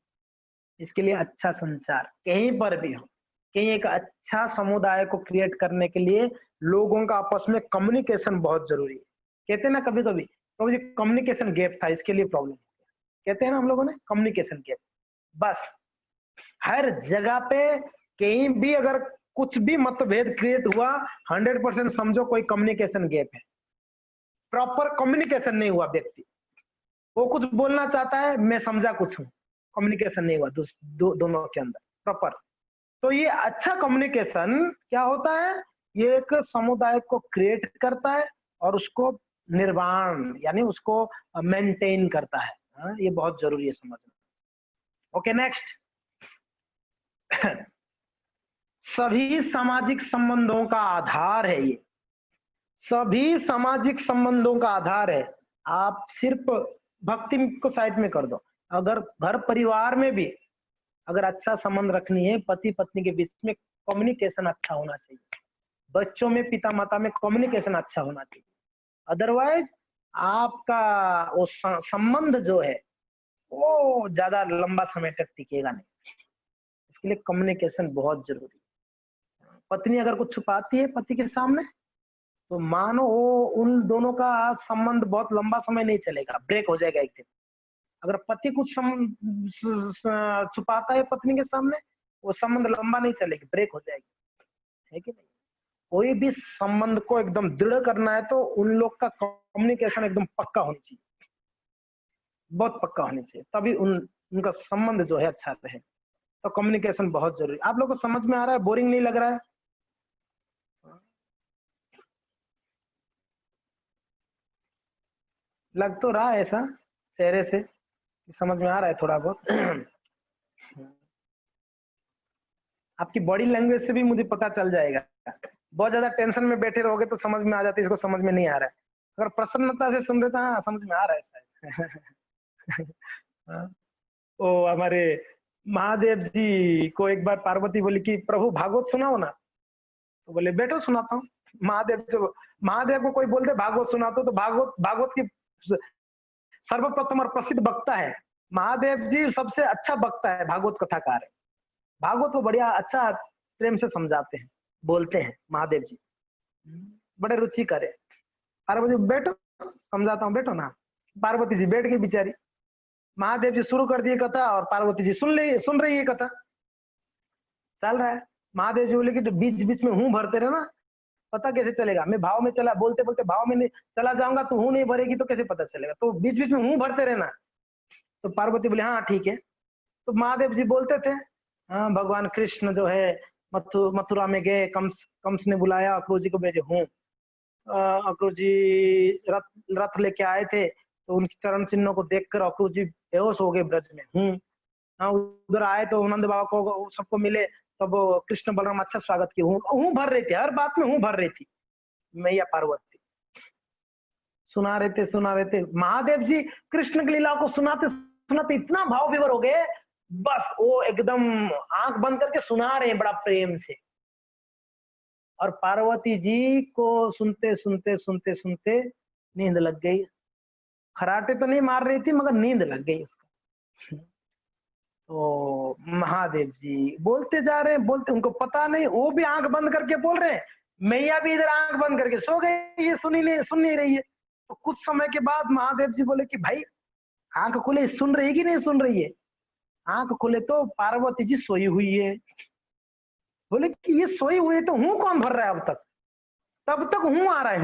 इसके लिए अच्छा संचार कहीं पर भी हो, कहीं एक अच्छा समुदाय को क्रिएट करने के लिए लोगों का आपस में कम्युनिकेशन बहुत जरूरी है। कहते हैं ना कभी कभी तो मुझे कम्युनिकेशन गैप था, इसके लिए प्रॉब्लम, कहते हैं ना हम लोगों ने कम्युनिकेशन गैप। बस हर जगह पे कहीं भी अगर कुछ भी मतभेद क्रिएट हुआ, 100% समझो कोई कम्युनिकेशन गैप है, प्रॉपर कम्युनिकेशन नहीं हुआ। व्यक्ति वो कुछ बोलना चाहता है, मैं समझा कुछ हूँ, कम्युनिकेशन नहीं हुआ दोनों के अंदर प्रॉपर। तो ये अच्छा कम्युनिकेशन क्या होता है, ये एक समुदाय को क्रिएट करता है और उसको निर्माण यानी उसको मेंटेन करता है। ये बहुत जरूरी है समझना। ओके नेक्स्ट, सभी सामाजिक संबंधों का आधार है ये, सभी सामाजिक संबंधों का आधार है। आप सिर्फ भक्ति को साइड में कर दो, अगर घर परिवार में भी अगर अच्छा संबंध रखनी है, पति पत्नी के बीच में कम्युनिकेशन अच्छा होना चाहिए, बच्चों में पिता माता में कम्युनिकेशन अच्छा होना चाहिए। अदरवाइज आपका वो संबंध जो है वो ज्यादा लंबा समय तक टिकेगा नहीं। इसके लिए कम्युनिकेशन बहुत जरूरी है। पत्नी अगर कुछ छुपाती है पति के सामने तो मानो वो उन दोनों का संबंध बहुत लंबा समय नहीं चलेगा, ब्रेक हो जाएगा एक दिन। अगर पति कुछ छुपाता है पत्नी के सामने, वो संबंध लंबा नहीं चलेगी, ब्रेक हो जाएगी, है कि नहीं। कोई भी संबंध को एकदम दृढ़ करना है तो उन लोग का कम्युनिकेशन एकदम पक्का होना चाहिए, बहुत पक्का होना चाहिए, तभी उनका संबंध जो है अच्छा रहे। तो कम्युनिकेशन बहुत जरूरी। आप लोग को समझ में आ रहा है, बोरिंग नहीं लग रहा है? लग तो रहा है ऐसा चेहरे से, समझ में आ रहा है थोड़ा बहुत। आपकी बॉडी लैंग्वेज से भी मुझे पता चल जाएगा। बहुत ज्यादा टेंशन में बैठे रहोगे तो समझ में आ जाती है, इसको समझ में नहीं आ रहा है। अगर प्रसन्नता से सुन रहे तो हाँ समझ में आ रहा है शायद। हाँ, ओ हमारे महादेव जी को एक बार पार्वती बोली कि प्रभु भागवत सुनाओ ना, तो बोले बैठो सुनाता हूँ। महादेव को कोई बोलते भागवत सुनाते तो भागवत भागवत की सर्वप्रथम और प्रसिद्ध वक्ता है महादेव जी, सबसे अच्छा वक्ता है, भागवत कथाकार है। भागवत को बढ़िया अच्छा प्रेम से समझाते हैं, बोलते हैं महादेव जी, बड़े रुचिकर है। पार्वती बैठो समझाता हूँ, बैठो ना। पार्वती जी बैठ गई बेचारी। महादेव जी शुरू कर दिए कथा और पार्वती जी सुन रही है कथा, चल रहा है। महादेव जी बोले कि तो बीच बीच में हूँ भरते रहे ना, पता कैसे चलेगा? मैं भाव में चला, बोलते बोलते भाव में नहीं चला जाऊंगा तो हूँ नहीं भरेगी तो कैसे पता चलेगा? तो बीच बीच में हूँ भरते रहना। तो पार्वती बोले हाँ ठीक है। तो महादेव जी बोलते थे हाँ भगवान कृष्ण जो है मथुरा में गए, कंस ने बुलाया, अक्रूर जी को भेजे हूँ। अक्रूर जी रथ रथ लेके आए थे तो उनके चरण चिन्हों को देखकर अक्रूर जी बेहोश हो गए ब्रज में। हाँ उधर आए तो नंद बाबा को सबको मिले, तब कृष्ण बलराम अच्छा स्वागत किए। हूँ भर रही थी, हर बात में हूँ भर रही थी मैया पार्वती। सुना रहे थे महादेव जी कृष्ण की लीला को सुनाते सुनाते इतना भाव विभोर हो गए, बस वो एकदम आंख बंद करके सुना रहे हैं बड़ा प्रेम से। और पार्वती जी को सुनते सुनते सुनते सुनते नींद लग गई। खराटे तो नहीं मार रही थी मगर नींद लग गई उसका। तो महादेव जी बोलते जा रहे हैं, बोलते, उनको पता नहीं, वो भी आंख बंद करके बोल रहे हैं, मैया भी इधर आंख बंद करके सो गई, ये सुन नहीं रही है। तो कुछ समय के बाद महादेव जी बोले कि भाई आंख खुले, सुन रही कि नहीं सुन रही है? आंख खुले तो पार्वती जी सोई हुई है। बोले कि ये सोई हुई है तो हूँ कौन भर रहा है अब तक? तब तक हूँ आ रहा है,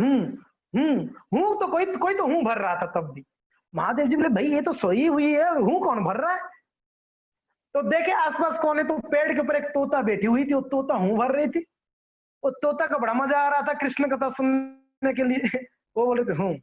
हूँ तो कोई कोई तो हूँ भर रहा था तब भी। महादेव जी बोले भाई ये तो सोई हुई है, हूँ कौन भर रहा है? तो देखे आसपास कौन है, तो पेड़ के ऊपर एक तोता बैठी हुई थी, वो तोता हूँ भर रही थी। वो तोता का बड़ा मजा आ रहा था कृष्ण कथा सुनने के लिए। वो बोले थे हूँ।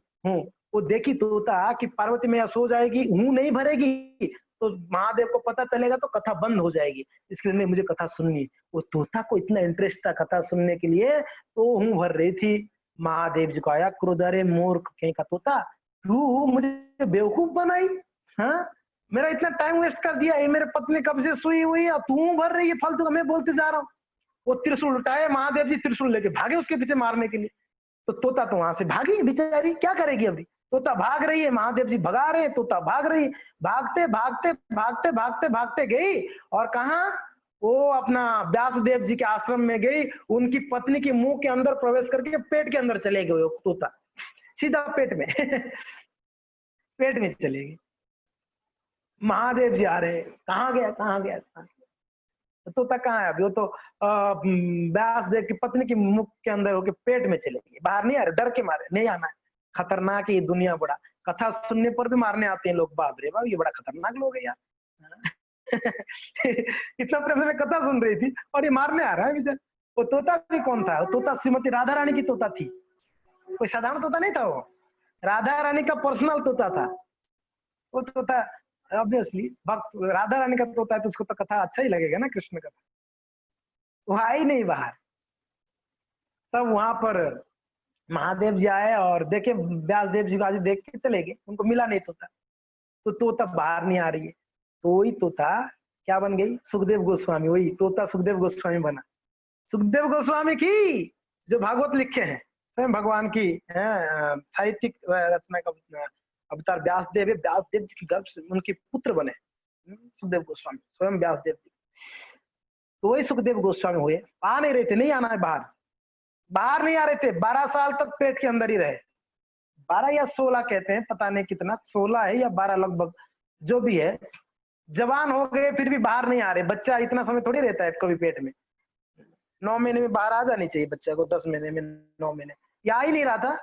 वो देखी तोता कि पार्वती मैया सो जाएगी, हूँ नहीं भरेगी तो महादेव को पता चलेगा तो कथा बंद हो जाएगी, इसलिए नहीं मुझे कथा सुननी। वो तोता को इतना इंटरेस्ट था कथा सुनने के लिए तो हूँ भर रही थी। महादेव जी को आया क्रोध, अरे मूर्ख कहीं का तोता, तू मुझे बेवकूफ बनाई, हाँ मेरा इतना टाइम वेस्ट कर दिया, ये मेरे पत्नी कब से सोई हुई है, तू भर रही है फालतू का, मैं बोलते जा रहा हूँ। वो त्रिशूल उठाए, महादेव जी त्रिशूल लेके भागे उसके पीछे मारने के लिए। तो तोता तो वहां से भागी बेचारी, क्या करेगी अभी? तोता भाग रही है, महादेव जी भगा रहे हैं, तोता भाग रही है। भागते भागते भागते भागते भागते गई और कहा, वो अपना व्यास देव जी के आश्रम में गई, उनकी पत्नी के मुंह के अंदर प्रवेश करके पेट के अंदर चले गए तोता, सीधा पेट में। पेट में चले गए। महादेव जी आ रहे, कहाँ गया कहाँ गया, तोता कहाँ है अभी? वो तो व्यास देव की पत्नी की मुख के अंदर होके पेट में चले गए, बाहर नहीं आ रहे, डर के मारे नहीं आना है। खतरनाक है ये दुनिया, बड़ा कथा सुनने पर भी मारने आते हैं लोग, बाप रे बाप ये बड़ा खतरनाक लोग है यार। इतना प्रेम में कथा सुन रही थी और ये मारने आ रहा है बेचारा। वो तोता भी कौन था? वो तोता श्रीमती राधा रानी की तोता थी, कोई साधारण तोता नहीं था, वो राधा रानी का पर्सनल तोता था। वो तोता ऑब्वियसली भक्त राधा रानी का तोता है तो उसको तो कथा अच्छा ही लगेगा ना, कृष्ण कथा। वो आई नहीं बाहर। तब वहां पर महादेव जी आए और देखे व्यास देव जी को, आज देख के चले गए, उनको मिला नहीं तोता। तो तोता बाहर नहीं आ रही है, तो वही तोता क्या बन गई? सुखदेव गोस्वामी। वही तोता सुखदेव गोस्वामी बना। सुखदेव गोस्वामी की जो भागवत लिखे हैं, स्वयं भगवान की साहित्यिक रचना का अवतार व्यास देव है, व्यास देव जी की गर्भ से उनके पुत्र बने सुखदेव गोस्वामी, स्वयं व्यास देव जी। तो वही सुखदेव गोस्वामी हुए, आ नहीं रहे थे, नहीं आना है बाहर, बाहर नहीं आ रहे थे, 12 साल तक पेट के अंदर ही रहे। 12 या 16 कहते हैं, पता नहीं कितना, 16 है या 12 लगभग जो भी है। जवान हो गए फिर भी बाहर नहीं आ रहे। बच्चा इतना समय थोड़ी रहता है कभी पेट में, 9 महीने में बाहर आ जानी चाहिए बच्चे को, 10 महीने में, 9 महीने, या ही नहीं रहा था।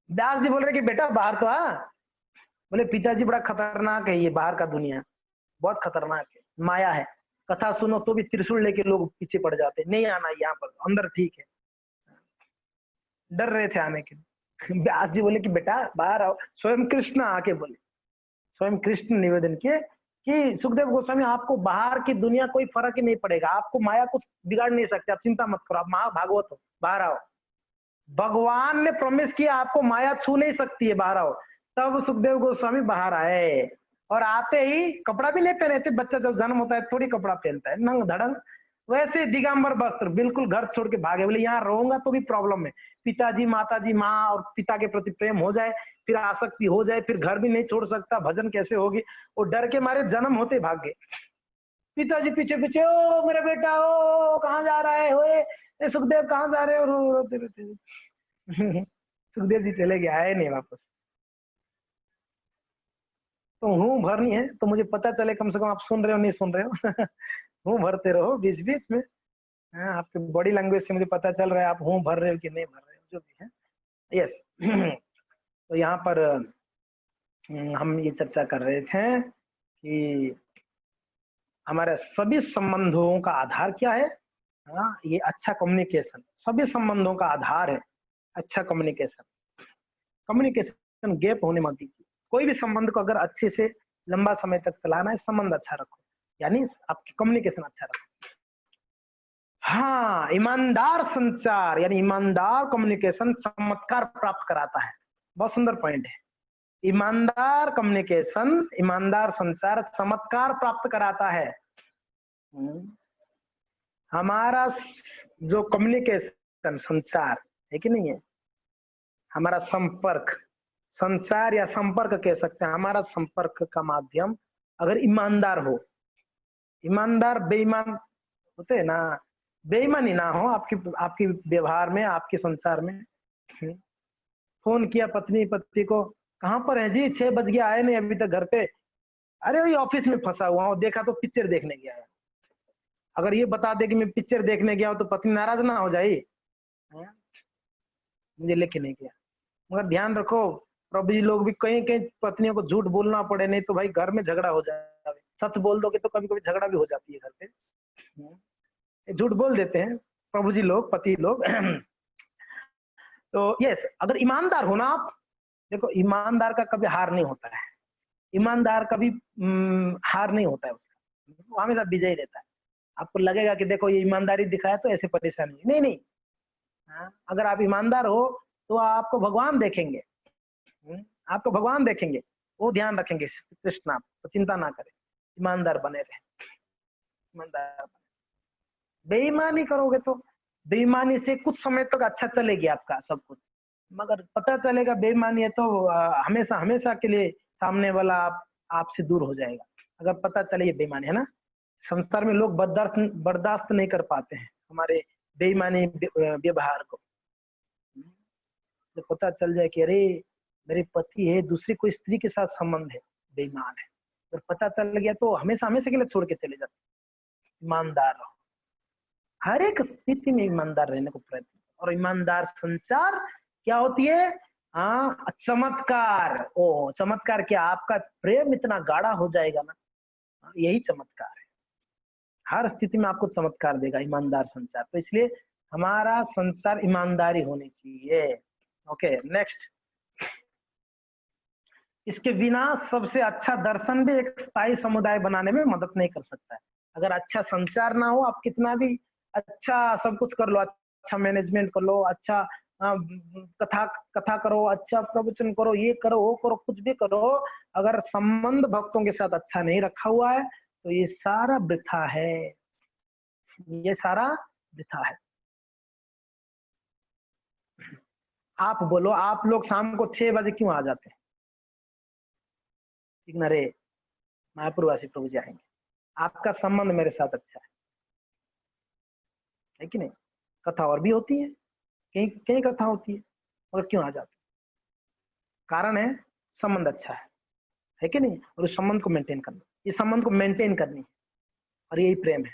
दास जी बोल रहे कि बेटा बाहर तो आ। बोले पिताजी बड़ा खतरनाक है ये बाहर का दुनिया, बहुत खतरनाक है, माया है, कथा सुनो तो भी त्रिशूल लेके लोग पीछे पड़ जाते, नहीं आना यहाँ पर, अंदर ठीक है। डर रहे थे आने के लिए। व्यास जी बोले कि बेटा बाहर आओ। स्वयं कृष्ण आके बोले, स्वयं कृष्ण निवेदन किए कि सुखदेव गोस्वामी आपको बाहर की दुनिया कोई फर्क ही नहीं पड़ेगा, आपको माया कुछ बिगाड़ नहीं सकते, आप चिंता मत करो, आप महाभागवत हो, बाहर आओ। भगवान ने प्रॉमिस किया आपको माया छू नहीं सकती है, बाहर आओ। तब सुखदेव गोस्वामी बाहर आए और आते ही कपड़ा भी नहीं पहने थे, बच्चा जब जन्म होता है थोड़ी कपड़ा पहनता है, नंग धड़ंग, वैसे दिगंबर वस्त्र, बिल्कुल घर छोड़ के भागे, बोले यहाँ रहूंगा तो भी प्रॉब्लम है, पिताजी माताजी माँ और पिता के प्रति प्रेम हो जाए, फिर आसक्ति हो जाए, फिर घर भी नहीं छोड़ सकता, भजन कैसे होगी, वो डर के मारे जन्म होते भाग गए। पिताजी पीछे पीछे, ओ मेरा बेटा, ओ कहाँ जा रहा है, ओए सुखदेव कहाँ जा रहे हो, रोते रोते सुखदेव जी चले गए, आए नहीं वापस। तो हूँ भरनी है तो मुझे पता चले कम से कम आप सुन रहे हो नहीं सुन रहे हो। हूँ भरते रहो बीच बीच में। हाँ, आपके बॉडी लैंग्वेज से मुझे पता चल रहा है आप हूँ भर रहे हो कि नहीं भर रहे हो, जो भी है। यस। तो यहाँ पर हम ये चर्चा कर रहे थे कि हमारे सभी संबंधों का आधार क्या है। हाँ, ये अच्छा कम्युनिकेशन सभी संबंधों का आधार है, अच्छा कम्युनिकेशन। कम्युनिकेशन गैप होने मत दीजिए, कोई भी संबंध को अगर अच्छे से लंबा समय तक चलाना है, संबंध अच्छा रखो, यानी आपकी कम्युनिकेशन अच्छा रखो। हाँ, ईमानदार संचार यानी ईमानदार कम्युनिकेशन चमत्कार प्राप्त कराता है। बहुत सुंदर पॉइंट है। ईमानदार कम्युनिकेशन, ईमानदार संचार चमत्कार प्राप्त कराता है। हमारा जो कम्युनिकेशन संचार है कि नहीं है, हमारा संपर्क, संचार या संपर्क कह सकते हैं, हमारा संपर्क का माध्यम अगर ईमानदार हो, ईमानदार बेईमान होते हैं ना, बेईमानी ना हो आपकी आपकी व्यवहार में, आपके संसार में। फोन किया पत्नी पति को, कहाँ पर है जी, 6 बज गया, आए नहीं अभी तक घर पे, अरे वही ऑफिस में फंसा हुआ हूँ, देखा तो पिक्चर देखने गया है। अगर ये बता दे कि मैं पिक्चर देखने गया हूँ तो पत्नी नाराज ना हो जाए, मुझे लेके नहीं गया। मगर ध्यान रखो, प्रभु जी लोग भी कहीं कहीं पत्नियों को झूठ बोलना पड़े, नहीं तो भाई घर में झगड़ा हो जाए। सच बोल दोगे तो कभी कभी झगड़ा भी हो जाती है घर पे, झूठ बोल देते हैं प्रभु जी लोग, पति लोग। तो यस, अगर ईमानदार हो ना आप, देखो ईमानदार का कभी हार नहीं होता है, ईमानदार कभी हार नहीं होता है उसका, वो हमेशा विजयी रहता है। आपको लगेगा कि देखो ये ईमानदारी दिखाया तो ऐसे परेशानी नहीं नहीं। हाँ, अगर आप ईमानदार हो तो आपको भगवान देखेंगे, आपको भगवान देखेंगे, वो ध्यान रखेंगे कृष्ण, आप तो चिंता ना करें, ईमानदार बने रहे, ईमानदार। बेईमानी करोगे तो बेईमानी से कुछ समय तक अच्छा चलेगी आपका सब कुछ, मगर पता चलेगा बेईमानी है तो हमेशा हमेशा के लिए सामने वाला आपसे दूर हो जाएगा। अगर पता चले ये बेईमानी है ना, संसार में लोग बर्दाश्त नहीं कर पाते हैं हमारे बेईमानी व्यवहार को। जब पता चल जाए कि अरे मेरे पति है, दूसरी कोई स्त्री के साथ संबंध है, बेईमान है, और पता चल गया तो हमेशा हमेशा के लिए छोड़ के चले जाते। ईमानदार रहो, हर एक स्थिति में ईमानदार रहने को प्रयत्न, और ईमानदार संचार क्या होती है, हाँ चमत्कार। ओ चमत्कार क्या, आपका प्रेम इतना गाढ़ा हो जाएगा ना, यही चमत्कार है। हर स्थिति में आपको चमत्कार देगा ईमानदार संचार, तो इसलिए हमारा संचार ईमानदारी होनी चाहिए। ओके नेक्स्ट, इसके बिना सबसे अच्छा दर्शन भी एक स्थायी समुदाय बनाने में मदद नहीं कर सकता है। अगर अच्छा संचार ना हो, आप कितना भी अच्छा सब कुछ कर लो, अच्छा मैनेजमेंट कर लो, अच्छा कथा कथा करो, अच्छा प्रवचन करो, ये करो वो करो, कुछ भी करो, अगर संबंध भक्तों के साथ अच्छा नहीं रखा हुआ है तो ये सारा वृथा है, ये सारा वृथा है। आप बोलो, आप लोग शाम को 6 बजे क्यों आ जाते हैं? ठीक ना रे, मायापुर वासी प्रभु जी आएंगे, आपका संबंध मेरे साथ अच्छा है कि नहीं? कथा और भी होती है, कहीं कहीं कथा होती है, मगर क्यों आ जाते? कारण है संबंध अच्छा है कि नहीं? और उस संबंध को मेंटेन करना, इस संबंध को मेंटेन करनी है, और यही प्रेम है,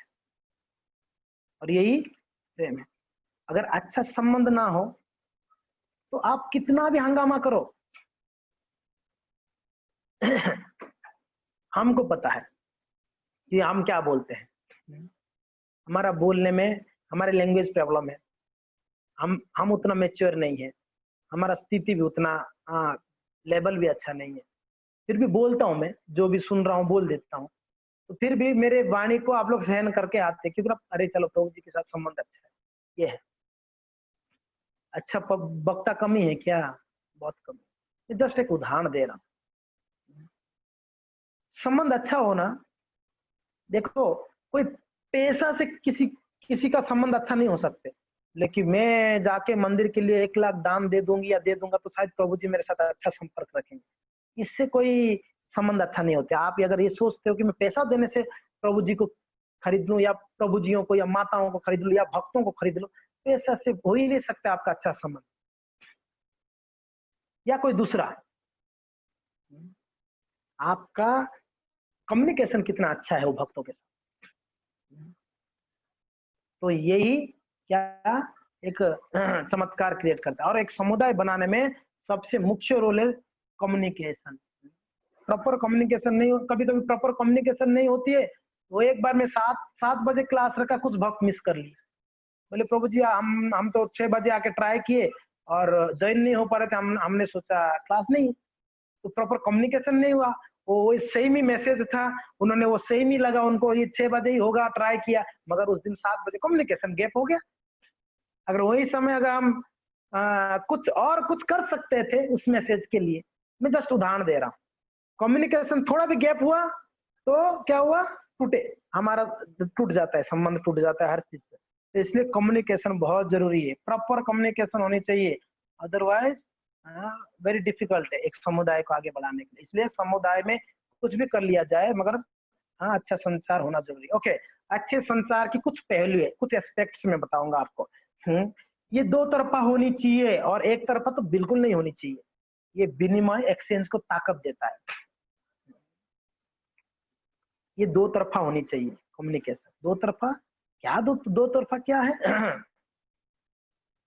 और यही प्रेम है। अगर अच्छा संबंध ना हो तो आप कितना भी हंगामा करो, हमको पता है कि हम क्या बोलते हैं, हमारा बोलने में हमारे लैंग्वेज प्रॉब्लम है, हम उतना मैच्योर नहीं है, हमारा स्थिति भी उतना लेवल भी अच्छा नहीं है, फिर भी बोलता हूं मैं, जो भी सुन रहा हूँ बोल देता हूँ, तो फिर भी मेरे वाणी को आप लोग सहन करके आते, क्योंकि अरे चलो प्रभु जी के साथ संबंध अच्छा है, ये है। अच्छा वक्ता कमी है क्या? बहुत कमी। जस्ट एक उदाहरण दे रहा हूँ। संबंध अच्छा होना, देखो कोई पैसा से किसी किसी का संबंध अच्छा नहीं हो सकते, लेकिन मैं जाके मंदिर के लिए 1 लाख दान दे दूंगी या दे दूंगा तो शायद प्रभु जी मेरे साथ अच्छा संपर्क रखेंगे। इससे कोई संबंध अच्छा नहीं होते। आप अगर ये सोचते हो कि मैं पैसा देने से प्रभु जी को खरीद लूं या प्रभु जियों को या माताओं को खरीद लूं या भक्तों को खरीद लूं, पैसा से हो ही नहीं सकता आपका अच्छा संबंध। या कोई दूसरा, आपका कम्युनिकेशन कितना अच्छा है वो भक्तों के साथ। तो यही क्या एक चमत्कार क्रिएट करता है। और एक समुदाय बनाने में सबसे मुख्य रोल है कम्युनिकेशन। प्रॉपर कम्युनिकेशन नहीं हो, कभी कभी प्रॉपर कम्युनिकेशन नहीं होती है। वो एक बार में 7 बजे क्लास रखा, कुछ भक्त मिस कर लिए, बोले प्रभु जी हम तो 6 बजे आके ट्राई किए और ज्वाइन नहीं हो पा रहे थे, हमने सोचा क्लास नहीं। तो प्रॉपर कम्युनिकेशन नहीं हुआ। वो सेम ही मैसेज था, उन्होंने वो सेम ही लगा उनको, ये 6 बजे ही होगा, ट्राई किया, मगर उस दिन 7 बजे कम्युनिकेशन गैप हो गया। अगर वही समय अगर हम कुछ कर सकते थे उस मैसेज के लिए, मैं जस्ट उदाहरण दे रहा हूँ। कम्युनिकेशन थोड़ा भी गैप हुआ तो क्या हुआ, टूटे, हमारा टूट जाता है, संबंध टूट जाता है हर चीज से। तो इसलिए कम्युनिकेशन बहुत जरूरी है, प्रॉपर कम्युनिकेशन होनी चाहिए, अदरवाइज वेरी डिफिकल्ट है एक समुदाय को आगे बढ़ाने के लिए। इसलिए समुदाय में कुछ भी कर लिया जाए, मगर हाँ अच्छा संचार होना जरूरी है। ओके, अच्छे संचार की कुछ पहलू है, कुछ एस्पेक्ट्स में बताऊंगा आपको। ये दो तरफा होनी चाहिए और एक तरफा तो बिल्कुल नहीं होनी चाहिए। ये विनिमय एक्सचेंज को ताकत देता है। ये दो तरफा होनी चाहिए कम्युनिकेशन। दो तरफा क्या, दो तरफा क्या है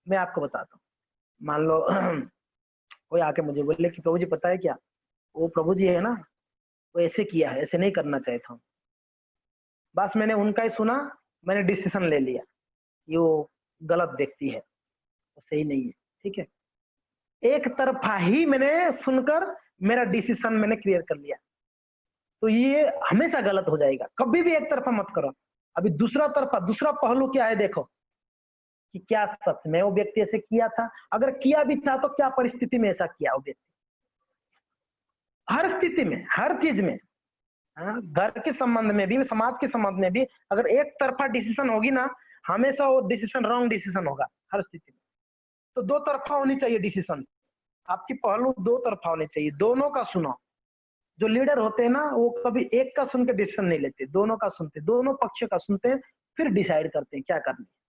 मैं आपको बताता हूँ। मान लो कोई आके मुझे बोले कि प्रभु जी पता है क्या, वो प्रभु जी है ना, वो ऐसे किया है, ऐसे नहीं करना चाहिए था। बस मैंने उनका ही सुना, मैंने डिसीजन ले लिया कि वो गलत व्यक्ति है, वो सही नहीं है, ठीक है। एक तरफा ही मैंने सुनकर मेरा डिसीजन मैंने क्लियर कर लिया, तो ये हमेशा गलत हो जाएगा। कभी भी एक तरफा मत करो। अभी दूसरा तरफा, दूसरा पहलू क्या है देखो, कि क्या सच में वो व्यक्ति ऐसे किया था, अगर किया भी था तो क्या परिस्थिति में ऐसा किया वो व्यक्ति। हर स्थिति में, हर चीज में, घर के संबंध में भी, समाज के संबंध में भी, अगर एक तरफा डिसीजन होगी ना, हमेशा वो डिसीजन रॉन्ग डिसीजन होगा हर स्थिति में। तो दो तरफा होनी चाहिए डिसीजन, आपकी पहलू दो तरफा होनी चाहिए, दोनों का सुनो। जो लीडर होते हैं ना, वो कभी एक का सुन के डिसीजन नहीं लेते, दोनों का सुनते, दोनों पक्ष का सुनते हैं, फिर डिसाइड करते हैं क्या करना है।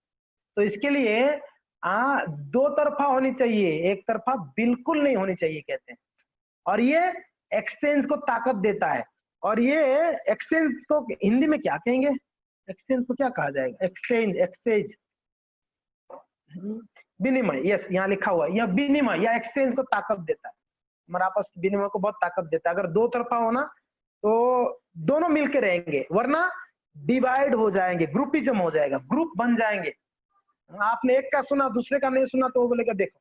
तो इसके लिए दो तरफा होनी चाहिए, एक तरफा बिल्कुल नहीं होनी चाहिए कहते हैं। और ये एक्सचेंज को ताकत देता है। और ये एक्सचेंज को हिंदी में क्या कहेंगे, एक्सचेंज को क्या कहा जाएगा, एक्सचेंज, एक्सचेंज, विनिमय। यस, यहाँ लिखा हुआ है, यह विनिमय या एक्सचेंज को ताकत देता है, हमारा आपस विनिमय को बहुत ताकत देता है। अगर दो तरफा होना तो दोनों मिलके रहेंगे, वरना डिवाइड हो जाएंगे, ग्रुपिज्म हो जाएगा, ग्रुप बन जाएंगे। आपने एक का सुना, दूसरे का नहीं सुना, तो वो बोलेगा देखो,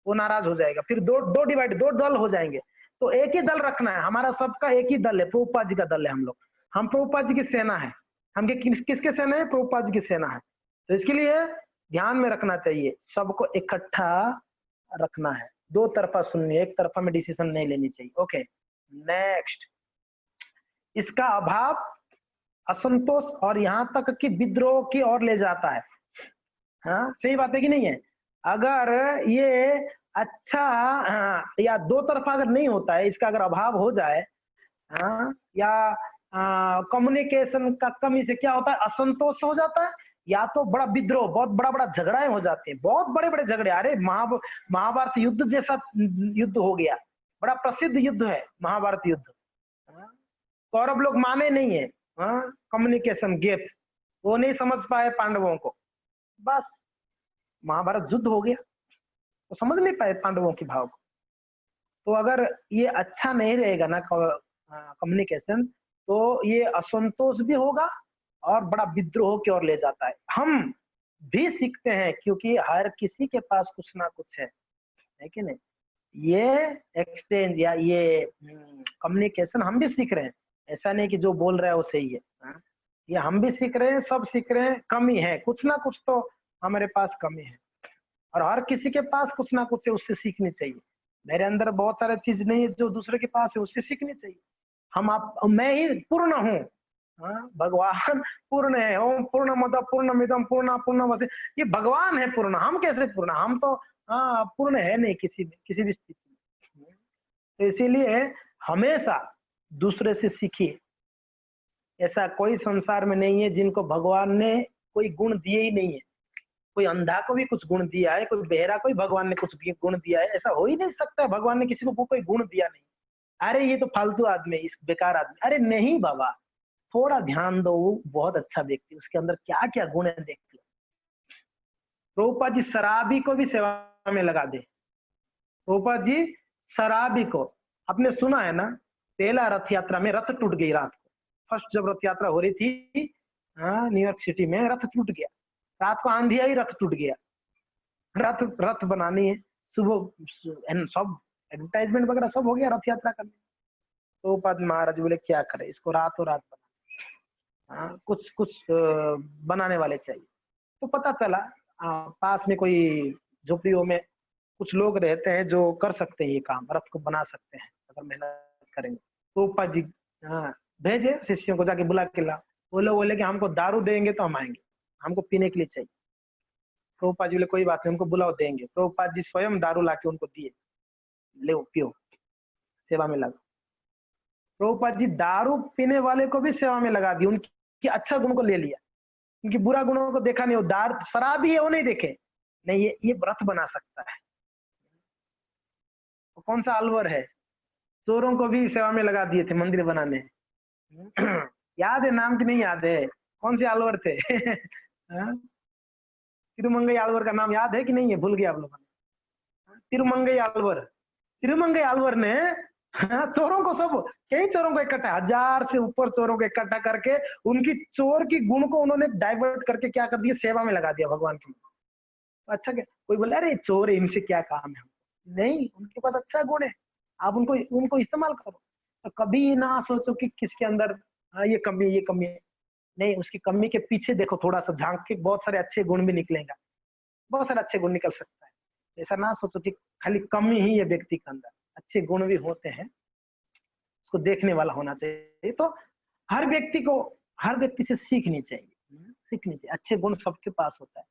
वो नाराज हो जाएगा, फिर दो दो डिवाइड, दो दल हो जाएंगे। तो एक ही दल रखना है, हमारा सबका एक ही दल है, प्रभुपाद जी का दल है हम लोग। हम प्रभुपाद जी की सेना है। हम किसके सेना है, प्रभुपाद जी की सेना है। तो इसके लिए ध्यान में रखना चाहिए, सबको इकट्ठा रखना है, दो तरफा सुननी है, एक तरफा में डिसीजन नहीं लेनी चाहिए। ओके, नेक्स्ट, इसका अभाव असंतोष और यहाँ तक कि विद्रोह की ओर ले जाता है। हाँ सही बात है कि नहीं है। अगर ये अच्छा, या दो तरफा अगर नहीं होता है, इसका अगर अभाव हो जाए, या कम्युनिकेशन का कमी से क्या होता है, असंतोष हो जाता है, या तो बड़ा विद्रोह, बहुत बड़ा बड़ा झगड़ाएं हो जाते हैं, बहुत बड़े बड़े झगड़े। अरे महाभारत युद्ध जैसा युद्ध हो गया, बड़ा प्रसिद्ध युद्ध है महाभारत युद्ध। कौरव लोग माने नहीं है, कम्युनिकेशन गैप, वो नहीं समझ पाए पांडवों को, बस महाभारत युद्ध हो गया, तो समझ नहीं पाए पांडवों के भाव को। तो अगर ये अच्छा नहीं रहेगा ना कम्युनिकेशन, तो ये असंतोष भी होगा और बड़ा विद्रोह की ओर ले जाता है। हम भी सीखते हैं, क्योंकि हर किसी के पास कुछ ना कुछ है कि नहीं। ये एक्सचेंज या ये कम्युनिकेशन हम भी सीख रहे हैं, ऐसा नहीं कि जो बोल रहा है वो सही है। हाँ? ये हम भी सीख रहे हैं, सब सीख रहे हैं, कमी है, कुछ ना कुछ तो हमारे पास कमी है, और हर किसी के पास कुछ ना कुछ है, उससे सीखनी चाहिए। मेरे अंदर बहुत सारे चीज नहीं है जो दूसरे के पास है, उससे सीखनी चाहिए। हम आप मैं ही पूर्ण हूँ। हाँ, भगवान पूर्ण है। ओम पूर्ण मद पूर्ण मिदम पूर्ण पूर्ण वसे, ये भगवान है पूर्ण, हम कैसे पूर्ण? हम तो हाँ पूर्ण है नहीं किसी भी स्थिति में। तो इसीलिए हमेशा दूसरे से सीखिए। ऐसा कोई संसार में नहीं है जिनको भगवान ने कोई गुण दिए ही नहीं है। कोई अंधा को भी कुछ गुण दिया है, कोई बहरा को भी भगवान ने कुछ भी गुण दिया है, ऐसा हो ही नहीं सकता है। भगवान ने किसी को कोई गुण दिया नहीं। अरे ये तो फालतू आदमी है, इस बेकार आदमी, अरे नहीं बाबा, थोड़ा ध्यान दो, वो बहुत अच्छा व्यक्ति, उसके अंदर क्या क्या गुण है देख लो। प्रभुपाद जी शराबी को भी सेवा में लगा दे। प्रभुपाद जी शराबी को, आपने सुना है ना, पहला रथ यात्रा में रथ टूट गई रात को। फर्स्ट जब रथ यात्रा हो रही थी न्यूयॉर्क सिटी में, रथ टूट गया। रात को आंधी आई, रथ टूट गया। रथ रथ बनानी है, सुबह सब एडवर्टाइजमेंट वगैरह सब हो गया, रथ यात्रा करनी। तो पद महाराज बोले क्या करे, इसको रातों रात बना। कुछ कुछ बनाने वाले चाहिए। तो पता चला पास में कोई झोपड़ियों में कुछ लोग रहते हैं जो कर सकते हैं ये काम, रथ को बना सकते हैं अगर मेहनत करेंगे। तो ऊपा जी भेजे शिष्यों को, जाके बुला के ला। वो लोग बोले कि हमको दारू देंगे तो हम आएंगे, हमको पीने के लिए चाहिए। प्रभुपाद जी बोले कोई बात नहीं, उनको बुलाओ देंगे। प्रभुपाद जी स्वयं दारू लाके उनको दिए, ले पियो, सेवा में लगा। प्रभुपाद जी दारू पीने वाले को भी सेवा में लगा दी, उनकी अच्छा गुण को ले लिया, उनकी बुरा गुणों को देखा नहीं। वो दार शराबी है वो नहीं देखे, नहीं ये व्रत बना सकता है। वो कौन सा अलवर है, चोरों को भी सेवा में लगा दिए थे मंदिर बनाने। याद है नाम की नहीं याद है, कौन से अलवर थे? तिरुमंगई आलवर का नाम याद है कि नहीं है, भूल गया आप लोगों ने? तिरुमंगई आलवर, तिरुमंगई आलवर ने चोरों को, सब कई चोरों को इकट्ठा, 1000 से ऊपर चोरों को इकट्ठा करके उनकी चोर की गुण को उन्होंने डाइवर्ट करके क्या कर दिया, सेवा में लगा दिया भगवान की। अच्छा क्या कोई बोला अरे चोर है, इनसे क्या काम है? नहीं, उनके पास अच्छा गुण है, आप उनको उनको इस्तेमाल करो। तो कभी ना सोचो कि किसके अंदर ये कमी है, ये कमी है। नहीं, उसकी कमी के पीछे देखो, थोड़ा सा झांक के बहुत सारे अच्छे गुण भी निकलेगा, बहुत सारे अच्छे गुण निकल सकता है। ऐसा ना सोचो कि खाली कमी ही है व्यक्ति के अंदर, अच्छे गुण भी होते हैं, उसको देखने वाला होना चाहिए। तो हर व्यक्ति को, हर व्यक्ति से सीखनी चाहिए, सीखनी चाहिए। अच्छे गुण सबके पास होता है।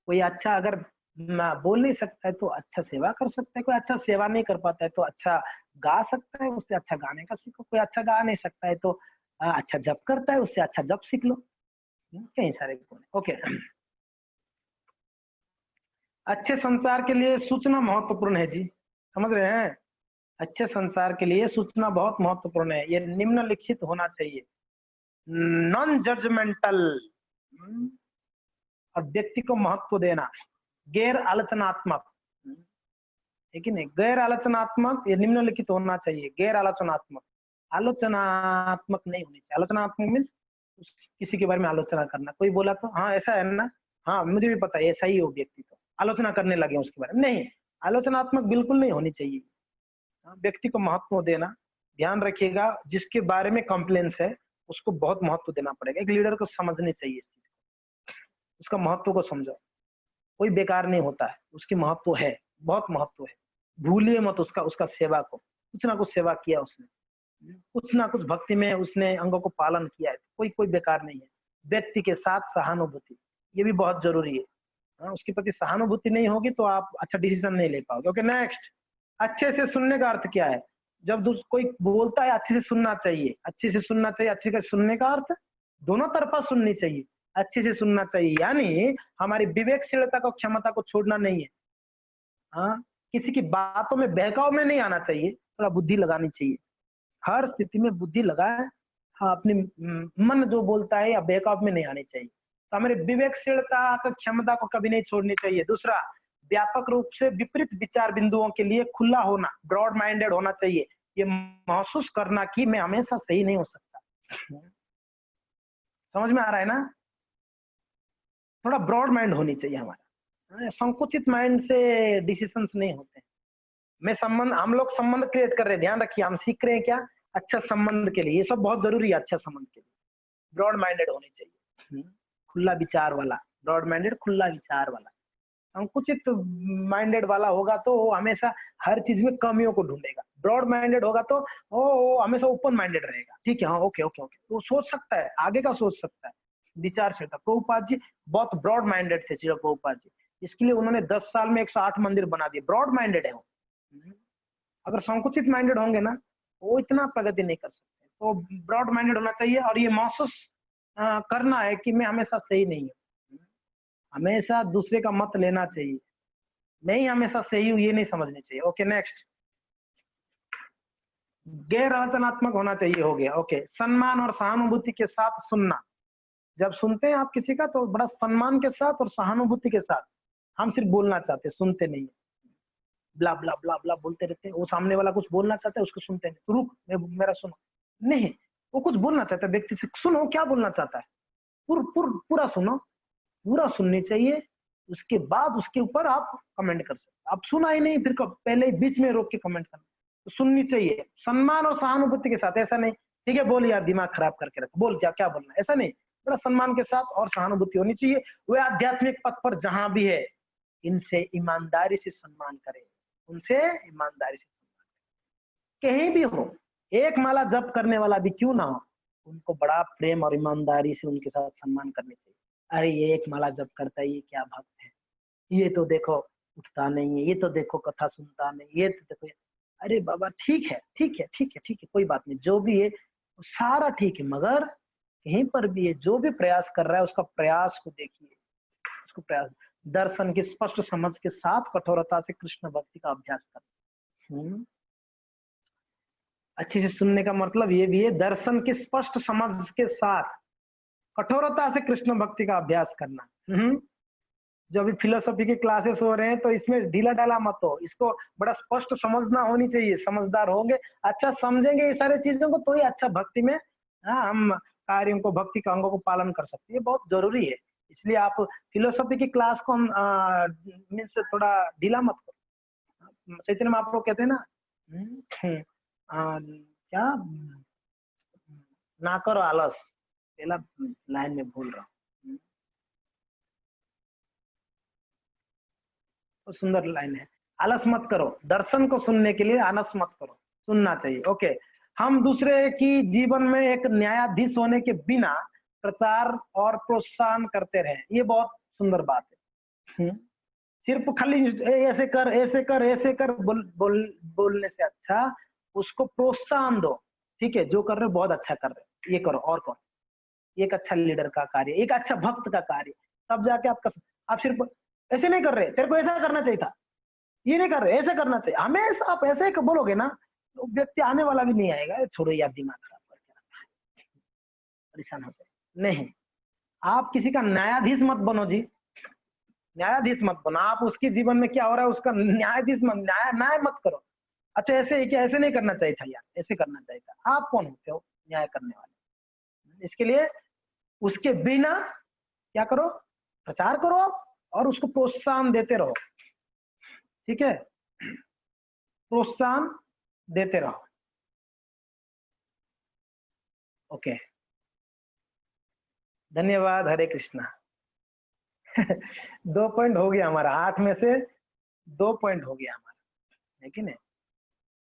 कोई अच्छा अगर ना बोल नहीं सकता है तो अच्छा सेवा कर सकता है, कोई अच्छा सेवा नहीं कर पाता है तो अच्छा गा सकता है, उससे अच्छा गाने का सीखो। कोई अच्छा गा नहीं सकता है तो अच्छा जप करता है, उससे अच्छा जप सीख लो। कई सारे गुण। ओके, अच्छे संसार के लिए सूचना महत्वपूर्ण है जी, समझ रहे हैं? अच्छे संसार के लिए सूचना बहुत महत्वपूर्ण है। ये निम्नलिखित होना चाहिए, नॉन जजमेंटल, और व्यक्ति को महत्व देना, गैर आलोचनात्मक, है कि नहीं? गैर आलोचनात्मक, ये निम्नलिखित होना चाहिए। गैर आलोचनात्मक, आलोचनात्मक नहीं होनी चाहिए। आलोचनात्मक मीन्स किसी के बारे में आलोचना करना। कोई बोला तो हाँ ऐसा है ना, हाँ मुझे भी पता है, ऐसा ही हो व्यक्ति, तो आलोचना करने लगे उसके बारे में। नहीं, आलोचनात्मक बिल्कुल नहीं होनी चाहिए। व्यक्ति को महत्व देना, ध्यान रखिएगा, जिसके बारे में कंप्लेंस है उसको बहुत महत्व देना पड़ेगा। एक लीडर को समझनी चाहिए इस चीज, उसका महत्व को समझो। कोई बेकार नहीं होता है, उसकी महत्व है, बहुत महत्व है। भूलिए मत उसका, उसका सेवा को, कुछ ना कुछ सेवा किया उसने, कुछ ना कुछ भक्ति में उसने अंगों को पालन किया है, कोई कोई बेकार नहीं है। व्यक्ति के साथ सहानुभूति, ये भी बहुत जरूरी है। उसके प्रति सहानुभूति नहीं होगी तो आप अच्छा डिसीजन नहीं ले पाओगे। ओके, नेक्स्ट, अच्छे से सुनने का अर्थ क्या है? जब कोई बोलता है अच्छे से सुनना चाहिए, अच्छे से सुनना चाहिए। अच्छे से सुनने का अर्थ दोनों तरफा सुननी चाहिए, अच्छे से सुनना चाहिए, यानी हमारी विवेकशीलता को, क्षमता को छोड़ना नहीं है। हाँ, किसी की बातों में बहकाव में नहीं आना चाहिए, थोड़ा बुद्धि लगानी चाहिए, हर स्थिति में बुद्धि लगाए। हाँ, अपनी मन जो बोलता है या बहकाव में नहीं आनी चाहिए। तो हमारे विवेकशीलता की क्षमता को कभी नहीं छोड़नी चाहिए। दूसरा, व्यापक रूप से विपरीत विचार बिंदुओं के लिए खुला होना, ब्रॉड माइंडेड होना चाहिए। ये महसूस करना कि मैं हमेशा सही नहीं हो सकता। समझ में आ रहा है ना? थोड़ा ब्रॉड माइंड होनी चाहिए हमारा, संकुचित माइंड से डिसीजंस नहीं होते। मैं संबंध, हम लोग संबंध क्रिएट कर रहे हैं, ध्यान रखिए, हम सीख रहे हैं क्या? अच्छा संबंध के लिए, ये सब बहुत जरूरी है अच्छा संबंध के लिए। ब्रॉड माइंडेड होने चाहिए, खुला विचार वाला, ब्रॉड माइंडेड खुला विचार वाला। संकुचित माइंडेड वाला होगा तो वो हमेशा हर चीज में कमियों को ढूंढेगा। ब्रॉड माइंडेड होगा तो वो हमेशा ओपन माइंडेड रहेगा। ठीक है, हाँ, ओके ओके ओके, वो सोच सकता है, आगे का सोच सकता है, विचारशीलता। प्रभुपाद जी बहुत ब्रॉड माइंडेड थे, श्रील प्रभुपाद जी, इसके लिए उन्होंने 10 साल में 108 मंदिर बना दिए। ब्रॉड माइंडेड है वो। अगर संकुचित माइंडेड होंगे ना, वो इतना प्रगति नहीं कर सकते। तो ब्रॉड माइंडेड होना चाहिए और ये महसूस करना है कि मैं हमेशा सही नहीं हूँ, हमेशा दूसरे का मत लेना चाहिए, मैं ही हमेशा सही हूँ ये नहीं समझनी चाहिए। ओके नेक्स्ट, गैर रचनात्मक होना चाहिए, हो गया। ओके, सम्मान और सहानुभूति के साथ सुनना। जब सुनते हैं आप किसी का तो बड़ा सम्मान के साथ और सहानुभूति के साथ। हम सिर्फ बोलना चाहते, सुनते नहीं, ब्ला ब्ला ब्ला ब्ला बोलते रहते हैं। वो सामने वाला कुछ बोलना चाहता है, उसको सुनते नहीं, तो रुक मेरा सुनो, नहीं वो कुछ बोलना चाहता है, व्यक्ति से सुनो क्या बोलना चाहता है, पूरा सुनो, पूरा सुननी चाहिए। उसके बाद उसके ऊपर आप कमेंट कर सकते। आप सुना ही नहीं फिर पहले ही बीच में रोक के कमेंट करना, तो सुननी चाहिए सम्मान और सहानुभूति के साथ। ऐसा नहीं ठीक है बोल यार दिमाग खराब करके रखो, बोल क्या क्या बोलना, ऐसा नहीं, बड़ा सम्मान के साथ और सहानुभूति होनी चाहिए। वे आध्यात्मिक पथ पर जहां भी है इनसे ईमानदारी से सम्मान करें, उनसे ईमानदारी से सम्मान करें। कहीं भी हो, एक माला जप करने वाला भी क्यों ना हो, उनको बड़ा प्रेम और ईमानदारी से उनके साथ सम्मान करनी चाहिए। अरे ये एक माला जप करता है, ये क्या भक्त है, ये तो देखो उठता नहीं है, ये तो देखो कथा सुनता नहीं, ये तो देखो। अरे बाबा ठीक है ठीक है ठीक है ठीक है, कोई बात नहीं, जो भी है सारा ठीक है, मगर कहीं पर भी है जो भी प्रयास कर रहा है उसका प्रयास को देखिए, उसको प्रयास दर्शन की स्पष्ट समझ के साथ कठोरता से कृष्ण भक्ति का अभ्यास कर। अच्छे से सुनने का मतलब ये भी है, दर्शन की स्पष्ट समझ के साथ कठोरता से कृष्ण भक्ति का अभ्यास करना। जो अभी फिलोसॉफी के क्लासेस हो रहे हैं तो इसमें ढीला डाला मत हो, इसको बड़ा स्पष्ट समझना होनी चाहिए। समझदार होंगे, अच्छा समझेंगे ये सारी चीजों को, तो ही अच्छा भक्ति में हम कार्यों को, भक्ति के अंगों को पालन कर सकते हैं। ये बहुत जरूरी है। इसलिए आप फिलोसॉफी की क्लास को मीन्स थोड़ा ढीला मत करो। चैतन्य महाप्रभु कहते हैं ना, क्या ना करो आलस, पहला लाइन में भूल रहा हूँ, तो सुंदर लाइन है, आलस मत करो, दर्शन को सुनने के लिए आलस मत करो, सुनना चाहिए। ओके, हम दूसरे की जीवन में एक न्यायाधीश होने के बिना प्रचार और प्रोत्साहन करते रहे, ये बहुत सुंदर बात है। सिर्फ खाली ऐसे कर ऐसे कर ऐसे कर बोलने से अच्छा उसको प्रोत्साहन दो। ठीक है, जो कर रहे हो बहुत अच्छा कर रहे हो, ये करो और करो, एक अच्छा लीडर का कार्य, एक अच्छा भक्त का कार्य, तब जाके आप सिर्फ ऐसे नहीं कर रहे, तेरे को ऐसा करना चाहिए था, ये नहीं कर रहे, ऐसे करना चाहिए, हमेशा आप ऐसे बोलोगे ना तो व्यक्ति आने वाला भी नहीं आएगा, छोड़ो यार दिमाग खराब करके रखा है, परेशान हो जाए। नहीं, आप किसी का न्यायाधीश मत बनो जी, न्यायाधीश मत बनो। आप उसके जीवन में क्या हो रहा है उसका न्यायाधीश मत, न्याय मत करो। अच्छा ऐसे क्या, ऐसे नहीं करना चाहिए था यार, ऐसे करना चाहिए था। आप कौन होते हो न्याय करने वाले? इसके लिए उसके बिना क्या करो, प्रचार करो और उसको प्रोत्साहन देते रहो। ठीक है, प्रोत्साहन देते रहो। ओके, धन्यवाद, हरे कृष्णा। 2 पॉइंट हो गया हमारा, 8 में से 2 पॉइंट हो गया हमारा, है कि नहीं?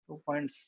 2 पॉइंट्स